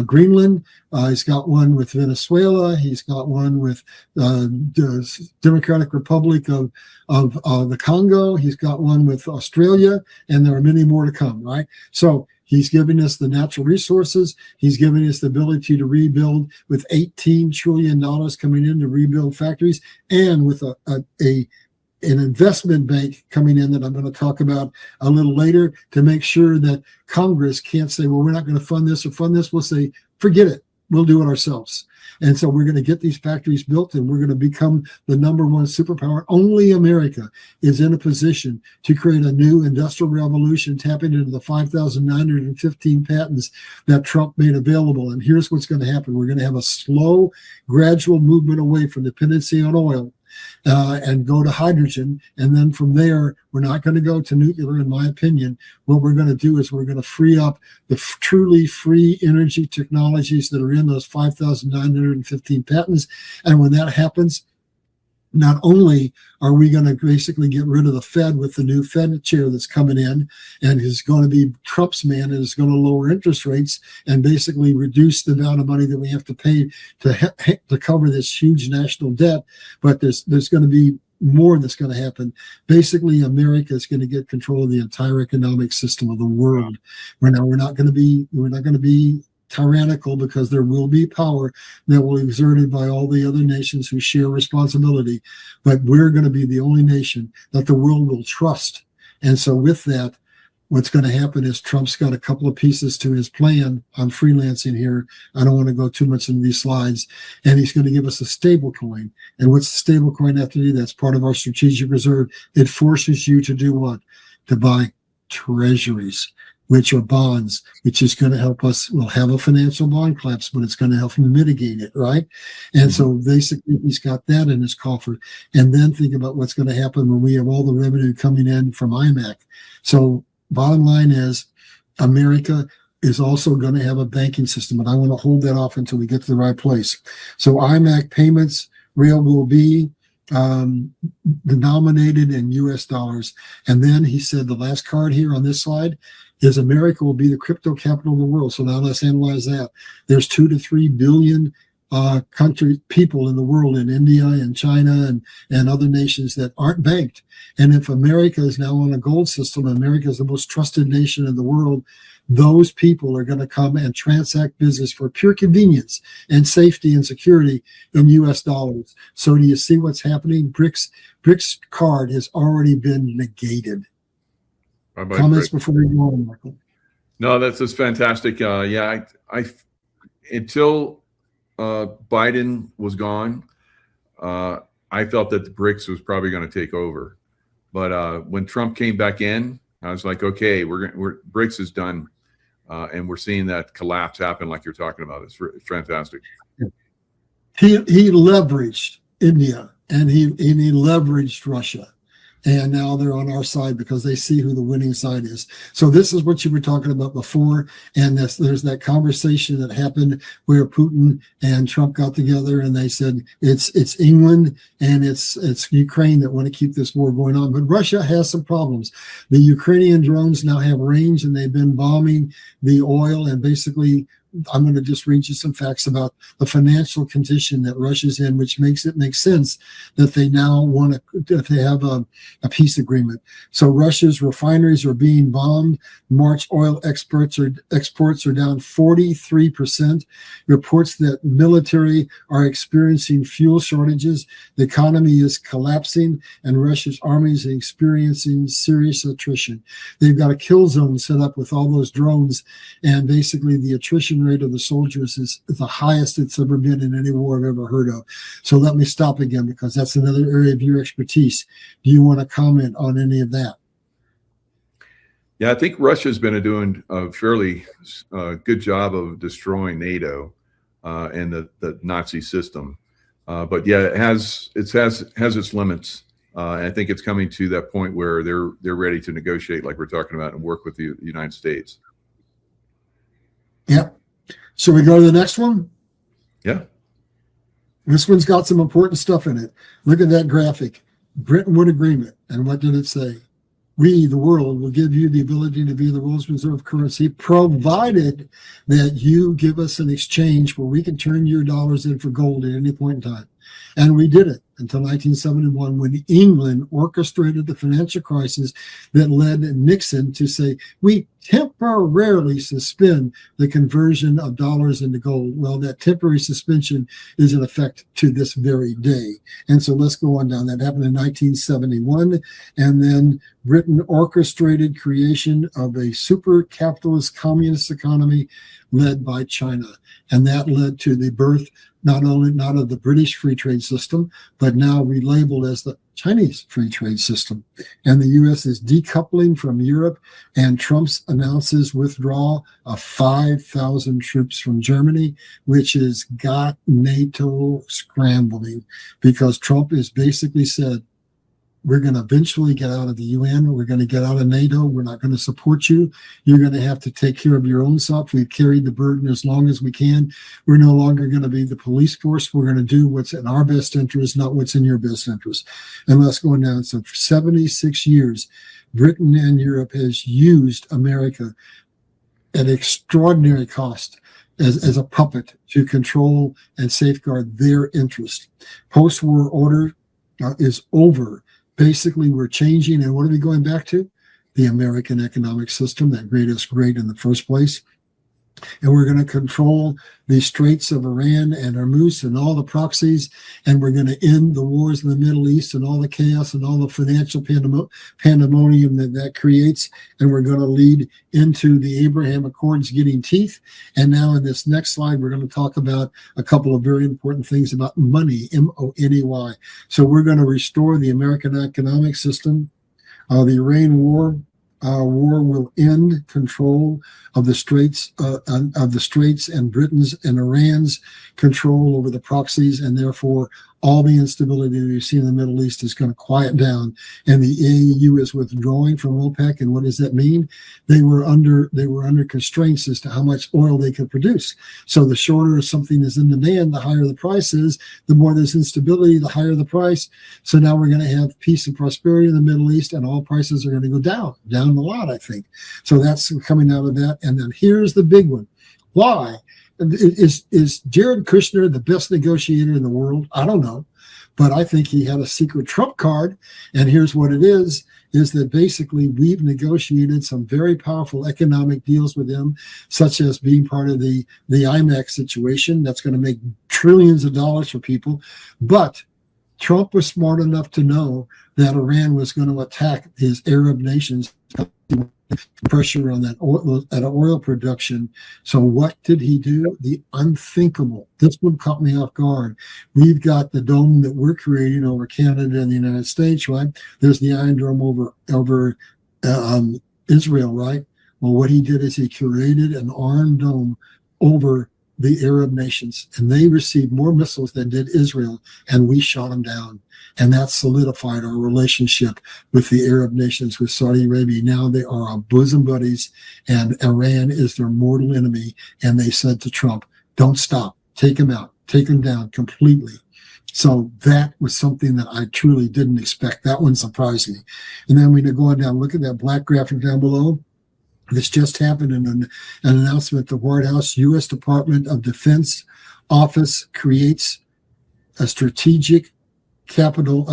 Greenland. He's got one with Venezuela. He's got one with the Democratic Republic of the Congo. He's got one with Australia, and there are many more to come, right? So he's giving us the natural resources. He's giving us the ability to rebuild with $18 trillion coming in to rebuild factories, and with an investment bank coming in that I'm going to talk about a little later to make sure that Congress can't say, well, we're not going to fund this or fund this. We'll say, forget it. We'll do it ourselves. And so we're going to get these factories built and we're going to become the number one superpower. Only America is in a position to create a new industrial revolution, tapping into the 5,915 patents that Trump made available. And here's what's going to happen. We're going to have a slow, gradual movement away from dependency on oil. And go to hydrogen. And then from there, we're not going to go to nuclear, in my opinion. What we're going to do is we're going to free up the truly free energy technologies that are in those 5,915 patents. And when that happens, not only are we going to basically get rid of the Fed with the new Fed chair that's coming in, and is going to be Trump's man, and is going to lower interest rates and basically reduce the amount of money that we have to pay to cover this huge national debt, but there's going to be more that's going to happen. Basically, America is going to get control of the entire economic system of the world. We're not going to be tyrannical, because there will be power that will be exerted by all the other nations who share responsibility. But we're going to be the only nation that the world will trust. And so with that, what's going to happen is Trump's got a couple of pieces to his plan. I'm freelancing here. I don't want to go too much into these slides. And he's going to give us a stable coin. And what's the stable coin have to do? That's part of our strategic reserve. It forces you to do what? To buy treasuries, which are bonds, which is going to help us. We'll have a financial bond collapse, but it's going to help mitigate it, right? And so basically he's got that in his coffer. And then think about what's going to happen when we have all the revenue coming in from IMAC. So bottom line is, America is also going to have a banking system, and I want to hold that off until we get to the right place. So IMAC payments rail will be denominated in US dollars. And then he said the last card here on this slide is America will be the crypto capital of the world. So now let's analyze that. There's 2 to 3 billion people in the world, in India and China and other nations that aren't banked. And if America is now on a gold system, America is the most trusted nation in the world, those people are going to come and transact business for pure convenience and safety and security in US dollars. So do you see what's happening? BRICS card has already been negated. Bye-bye, Comments Rick. before we go on, Michael? No, that's just fantastic. I until Biden was gone, I felt that the BRICS was probably going to take over. But when Trump came back in, I was like, okay, we're BRICS is done, and we're seeing that collapse happen, like you're talking about. It's fantastic. He leveraged India and he leveraged Russia. And now they're on our side because they see who the winning side is. So this is what you were talking about before. And there's that conversation that happened where Putin and Trump got together and they said it's England and it's Ukraine that want to keep this war going on. But Russia has some problems. The Ukrainian drones now have range and they've been bombing the oil, and basically I'm going to just read you some facts about the financial condition that Russia's in, which makes it make sense that they now want to, if they have a peace agreement. So Russia's refineries are being bombed. March oil exports are down 43%. Reports that military are experiencing fuel shortages. The economy is collapsing, and Russia's army is experiencing serious attrition. They've got a kill zone set up with all those drones, and basically the attrition rate of the soldiers is the highest it's ever been in any war I've ever heard of. So let me stop again because that's another area of your expertise. Do you want to comment on any of that? Yeah, I think Russia's been doing a fairly good job of destroying NATO and the Nazi system. But yeah, it has its limits. And I think it's coming to that point where they're ready to negotiate, like we're talking about, and work with the United States. Yeah. Shall we go to the next one? Yeah. This one's got some important stuff in it. Look at that graphic. Bretton Woods Agreement. And what did it say? We, the world, will give you the ability to be the world's reserve currency, provided that you give us an exchange where we can turn your dollars in for gold at any point in time. And we did it until 1971, when England orchestrated the financial crisis that led Nixon to say, we temporarily suspend the conversion of dollars into gold. Well, that temporary suspension is in effect to this very day. And so let's go on down. That happened in 1971. And then Britain orchestrated creation of a super capitalist communist economy led by China. And that led to the birth not of the British free trade system, but now relabeled as the Chinese free trade system. And the U.S. is decoupling from Europe, and Trump announces withdrawal of 5,000 troops from Germany, which has got NATO scrambling, because Trump has basically said, we're going to eventually get out of the UN. We're going to get out of NATO. We're not going to support you. You're going to have to take care of your own self. We've carried the burden as long as we can. We're no longer going to be the police force. We're going to do what's in our best interest, not what's in your best interest. And let's go down. So for 76 years, Britain and Europe has used America at extraordinary cost as a puppet to control and safeguard their interest. Post-war order is over. Basically, we're changing, and what are we going back to? The American economic system that made us great in the first place. And we're going to control the Straits of Iran and Hormuz and all the proxies, and we're going to end the wars in the Middle East and all the chaos and all the financial pandemonium that creates, and we're going to lead into the Abraham Accords getting teeth. And now in this next slide, we're going to talk about a couple of very important things about money, M-O-N-E-Y. So we're going to restore the American economic system. The Iran war will end control of the Straits and Britain's and Iran's control over the proxies, and therefore all the instability that you see in the Middle East is going to quiet down. And the EU is withdrawing from OPEC. And what does that mean? They were under constraints as to how much oil they could produce. So the shorter something is in demand, the higher the price is. The more there's instability, the higher the price. So now we're going to have peace and prosperity in the Middle East, and all prices are going to go down a lot, I think. So that's coming out of that. And then here's the big one. Why? Is Jared Kushner the best negotiator in the world? I don't know, but I think he had a secret trump card. And here's what it is that basically we've negotiated some very powerful economic deals with him, such as being part of the IMAX situation that's going to make trillions of dollars for people. But Trump was smart enough to know that Iran was going to attack his Arab nations, pressure on that oil production. So what did he do? The unthinkable. This one caught me off guard. We've got the dome that we're creating over Canada and the United States, right? There's the Iron Dome over Israel, right? Well, what he did is he created an Iron Dome over the Arab nations, and they received more missiles than did Israel, and we shot them down. And that solidified our relationship with the Arab nations, with Saudi Arabia. Now they are our bosom buddies, and Iran is their mortal enemy. And they said to Trump, don't stop, take him out, take him down completely. So that was something that I truly didn't expect. That one surprised me. And then we go on down, look at that black graphic down below. This just happened in an announcement at the White House. U.S. Department of Defense Office creates a strategic capital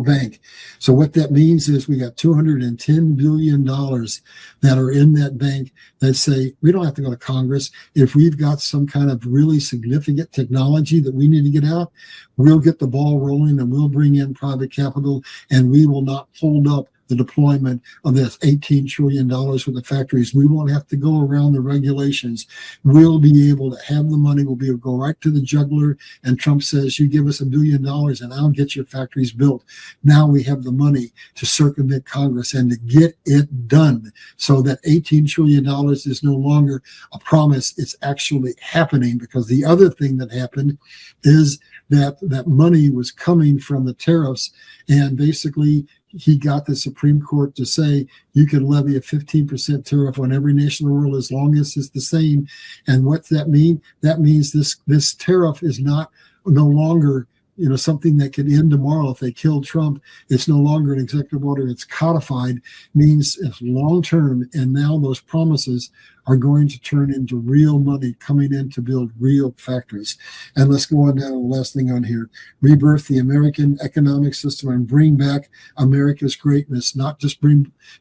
bank. So what that means is we got $210 billion that are in that bank that say, we don't have to go to Congress. If we've got some kind of really significant technology that we need to get out, we'll get the ball rolling and we'll bring in private capital, and we will not hold up the deployment of this $18 trillion worth of factories. We won't have to go around the regulations. We'll be able to have the money. We'll be able to go right to the juggler. And Trump says, you give us $1 billion and I'll get your factories built. Now we have the money to circumvent Congress and to get it done, so that $18 trillion is no longer a promise. It's actually happening, because the other thing that happened is that money was coming from the tariffs, and basically he got the Supreme Court to say you can levy a 15% tariff on every nation in the world as long as it's the same. And what's that mean? That means this tariff is no longer something that could end tomorrow if they kill Trump. It's no longer an executive order. It's codified, means it's long term. And now those promises are going to turn into real money coming in to build real factories. And let's go on down to the last thing on here. Rebirth the American economic system and bring back America's greatness. Not just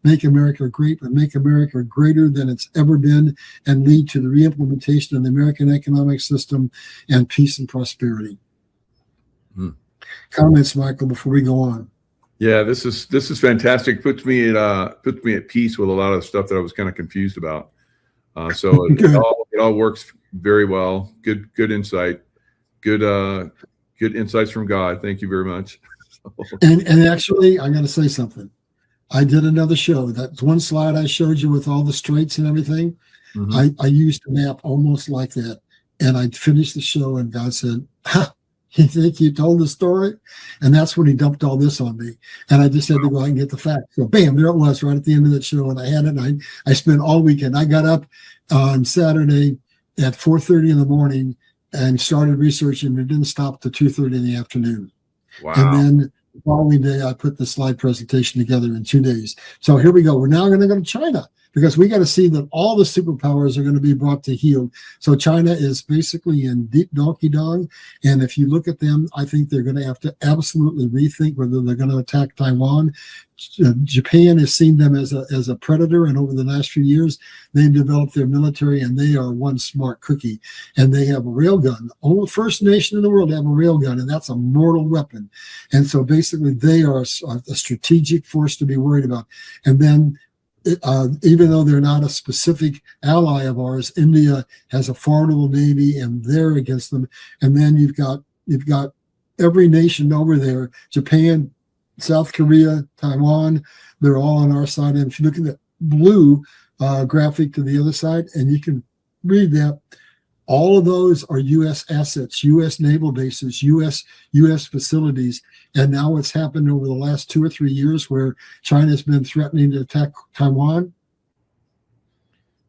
make America great, but make America greater than it's ever been, and lead to the reimplementation of the American economic system and peace and prosperity. Comments, Michael, before we go on? Yeah, this is fantastic. Puts me at peace with a lot of stuff that I was kind of confused about. So it all works very well. Good insight. Good insights from God. Thank you very much. And actually, I'm going to say something. I did another show. That one slide I showed you with all the straits and everything. Mm-hmm. I used a map almost like that, and I finished the show, and God said, "Ha, you think you told the story?" And that's when he dumped all this on me. And I just had to go out and get the facts. So bam, there it was right at the end of that show. And I had it. And I spent all weekend. I got up on Saturday at 4:30 in the morning and started researching. It didn't stop till 2:30 in the afternoon. Wow. And then the following day, I put the slide presentation together in 2 days. So here we go. We're now going to go to China, because we got to see that all the superpowers are going to be brought to heel. So China is basically in deep donkey dong. And if you look at them, I think they're going to have to absolutely rethink whether they're going to attack Taiwan. Japan has seen them as a predator, and over the last few years, they've developed their military, and they are one smart cookie. And they have a railgun. Only first nation in the world to have a railgun, and that's a mortal weapon. And so basically, they are a strategic force to be worried about. And then, even though they're not a specific ally of ours, India has a formidable navy, and they're against them. And then you've got every nation over there: Japan, South Korea, Taiwan. They're all on our side. And if you look at the blue graphic to the other side, and you can read that, all of those are U.S. assets, U.S. naval bases, U.S. facilities. And now what's happened over the last 2 or 3 years, where China's been threatening to attack Taiwan,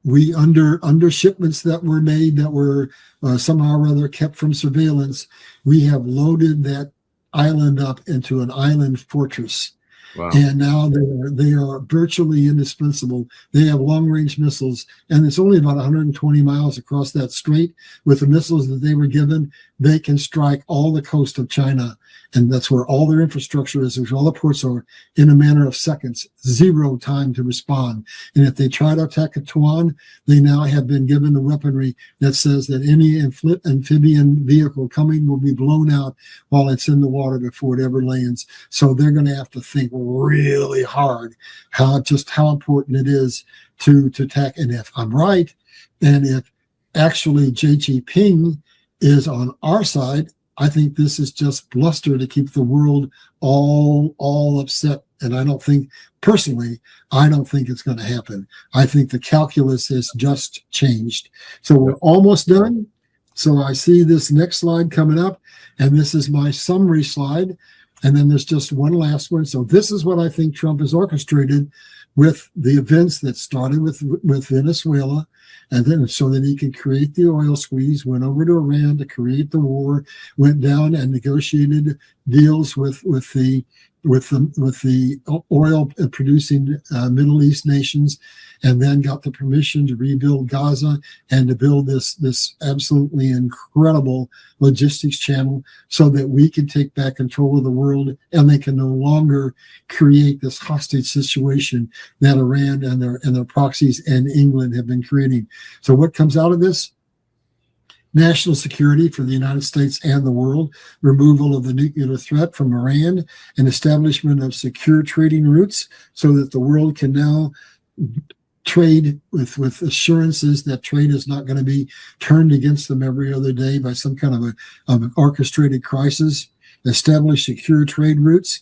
we under shipments that were made that were somehow or other kept from surveillance, we have loaded that island up into an island fortress. Wow. And now they are virtually indispensable. They have long-range missiles, and it's only about 120 miles across that strait. With the missiles that they were given, they can strike all the coast of China, and that's where all their infrastructure is, where all the ports are, in a matter of seconds, 0 time to respond. And if they try to attack Taiwan, they now have been given the weaponry that says that any amphibian vehicle coming will be blown out while it's in the water before it ever lands. So they're going to have to think really hard how important it is to attack. And if I'm right, and if actually Xi Jinping is on our side, I think this is just bluster to keep the world all upset And I don't think, personally, I don't think it's going to happen. I think the calculus has just changed. So we're almost done. So I see this next slide coming up, and this is my summary slide. And then there's just one last one. So this is what I think Trump has orchestrated with the events that started with Venezuela, and then so that he could create the oil squeeze, went over to Iran to create the war, went down and negotiated deals with the oil producing Middle East nations, and then got the permission to rebuild Gaza and to build this absolutely incredible logistics channel so that we can take back control of the world, and they can no longer create this hostage situation that Iran and their proxies and England have been creating. So what comes out of this? National security for the United States and the world, removal of the nuclear threat from Iran, and establishment of secure trading routes so that the world can now trade with assurances that trade is not going to be turned against them every other day by some kind of an orchestrated crisis. Establish secure trade routes.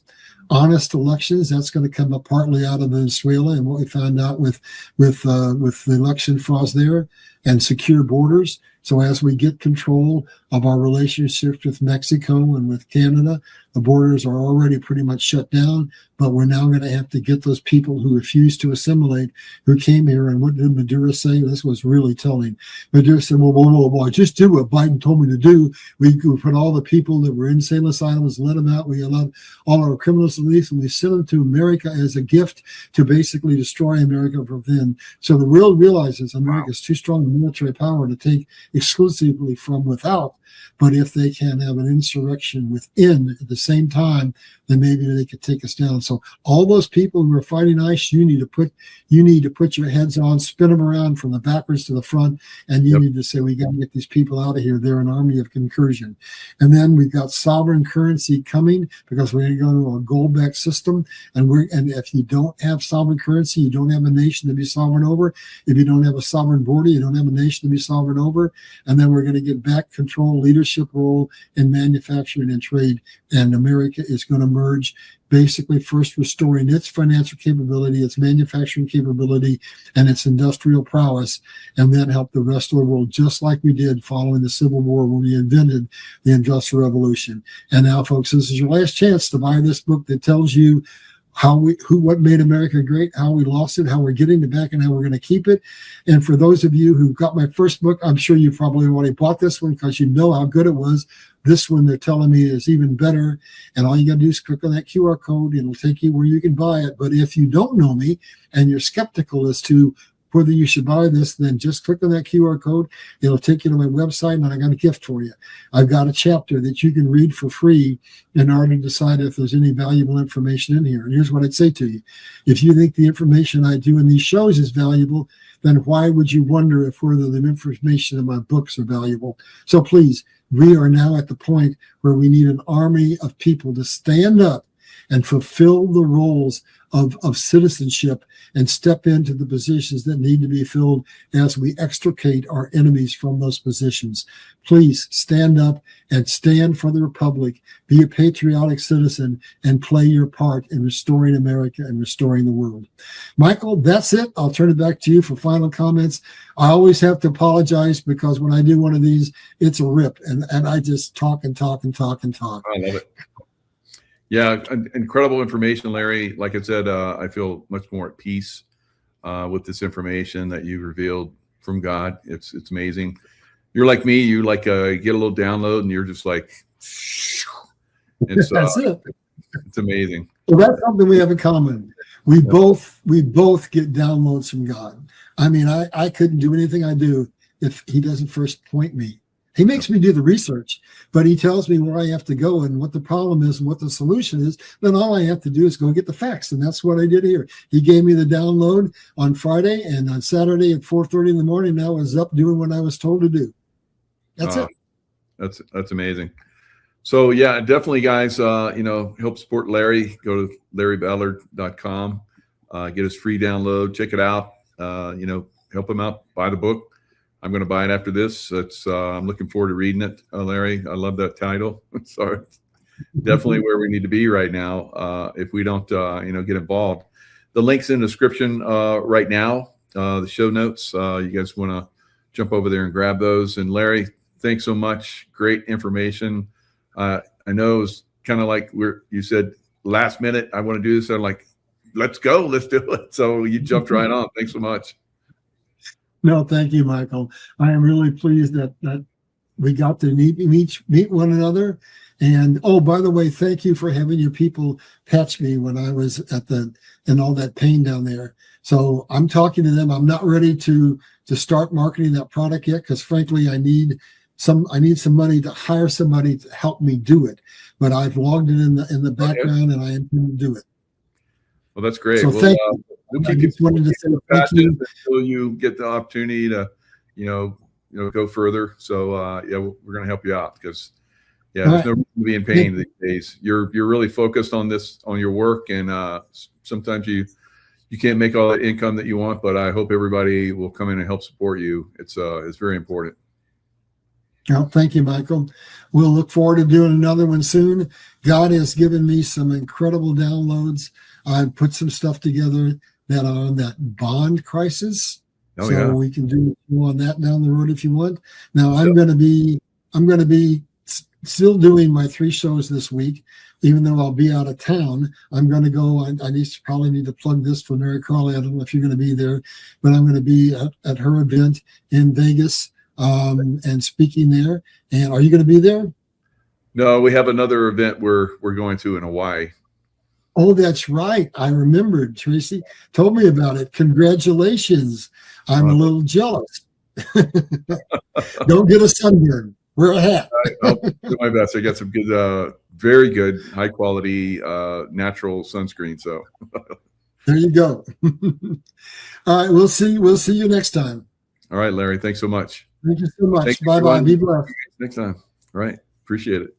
Honest elections, that's going to come up partly out of Venezuela and what we found out with the election fraud there, and secure borders. So as we get control of our relationships with Mexico and with Canada, the borders are already pretty much shut down, but we're now going to have to get those people who refuse to assimilate, who came here. And what did Maduro say? This was really telling. Maduro said, well, I just did what Biden told me to do. We put all the people that were in insane asylums, let them out. We allowed all our criminals released, and we sent them to America as a gift to basically destroy America from within. So the world realizes America is too strong a military power to take exclusively from without. But if they can have an insurrection within at the same time, then maybe they could take us down. So all those people who are fighting ICE, you need to put your heads on, spin them around from the backwards to the front, and you need to say, we got to get these people out of here. They're an army of incursion. And then we've got sovereign currency coming, because we're going to go to a gold-backed system. And if you don't have sovereign currency, you don't have a nation to be sovereign over. If you don't have a sovereign border, you don't have a nation to be sovereign over. And then we're going to get back control, leadership role in manufacturing and trade. And America is going to merge, basically first restoring its financial capability, its manufacturing capability, and its industrial prowess, and then help the rest of the world, just like we did following the Civil War when we invented the Industrial Revolution. And now, folks, this is your last chance to buy this book that tells you what made America great, how we lost it, how we're getting it back, and how we're going to keep it. And for those of you who got my first book, I'm sure you probably already bought this one because you know how good it was. This one, they're telling me, is even better. And all you got to do is click on that QR code. It'll take you where you can buy it. But if you don't know me and you're skeptical as to whether you should buy this, then just click on that QR code. It'll take you to my website, and I got a gift for you. I've got a chapter that you can read for free in order to decide if there's any valuable information in here. And here's what I'd say to you. If you think the information I do in these shows is valuable, then why would you wonder if whether the information in my books are valuable? So please, we are now at the point where we need an army of people to stand up and fulfill the roles of citizenship and step into the positions that need to be filled as we extricate our enemies from those positions. Please stand up and stand for the Republic, be a patriotic citizen, and play your part in restoring America and restoring the world. Michael, that's it. I'll turn it back to you for final comments. I always have to apologize because when I do one of these, it's a rip, and I just talk and talk and talk and talk. I love it. Yeah, incredible information, Larry. Like I said, I feel much more at peace with this information that you revealed from God. It's amazing. You're like me. You get a little download, and you're just like, it's, that's it. It's amazing. Well, that's something we have in common. We both get downloads from God. I mean, I couldn't do anything I do if He doesn't first point me. He makes me do the research, but he tells me where I have to go and what the problem is and what the solution is. Then all I have to do is go get the facts. And that's what I did here. He gave me the download on Friday, and on Saturday at 4:30 in the morning, I was up doing what I was told to do. That's it. That's amazing. So yeah, definitely guys, help support Larry. Go to larryballard.com, get his free download, check it out, help him out, buy the book. I'm going to buy it after this. I'm looking forward to reading it, Larry. I love that title. Sorry. definitely where we need to be right now. If we don't, get involved, the link's in the description right now. The show notes. You guys want to jump over there and grab those. And Larry, thanks so much. Great information. I know it was kind of like you said last minute, I want to do this. I'm like, let's go, let's do it. So you jumped right on. Thanks so much. No, thank you, Michael. I am really pleased that we got to meet one another. And oh, by the way, thank you for having your people patch me when I was in all that pain down there. So I'm talking to them. I'm not ready to start marketing that product yet, because frankly, I need some money to hire somebody to help me do it. But I've logged it in the background, and I am going to do it. Well, that's great. So thank you. We'll I just wanted to say thank you until you get the opportunity to, go further. So we're going to help you out, because there's no reason to be in pain these days. You're really focused on your work, and sometimes you can't make all the income that you want, but I hope everybody will come in and help support you. It's very important. Well, thank you, Michael. We'll look forward to doing another one soon. God has given me some incredible downloads. I've put some stuff together that are on that bond crisis. We can do more on that down the road if you want. Now I'm going to be still doing my 3 shows this week, even though I'll be out of town. I'm going to go. I probably need to plug this for Mary Carly. I don't know if you're going to be there, but I'm going to be at her event in Vegas and speaking there. And are you going to be there? No, we have another event we're going to in Hawaii. Oh, that's right. I remembered. Tracy told me about it. Congratulations. I'm a little jealous. Don't get a sunburn. Wear a hat. I'll do my best. I got some good, very good, high quality, natural sunscreen. So there you go. All right. We'll see you next time. All right, Larry. Thanks so much. Thank you so much. Bye-bye. Be blessed. Next time. All right. Appreciate it.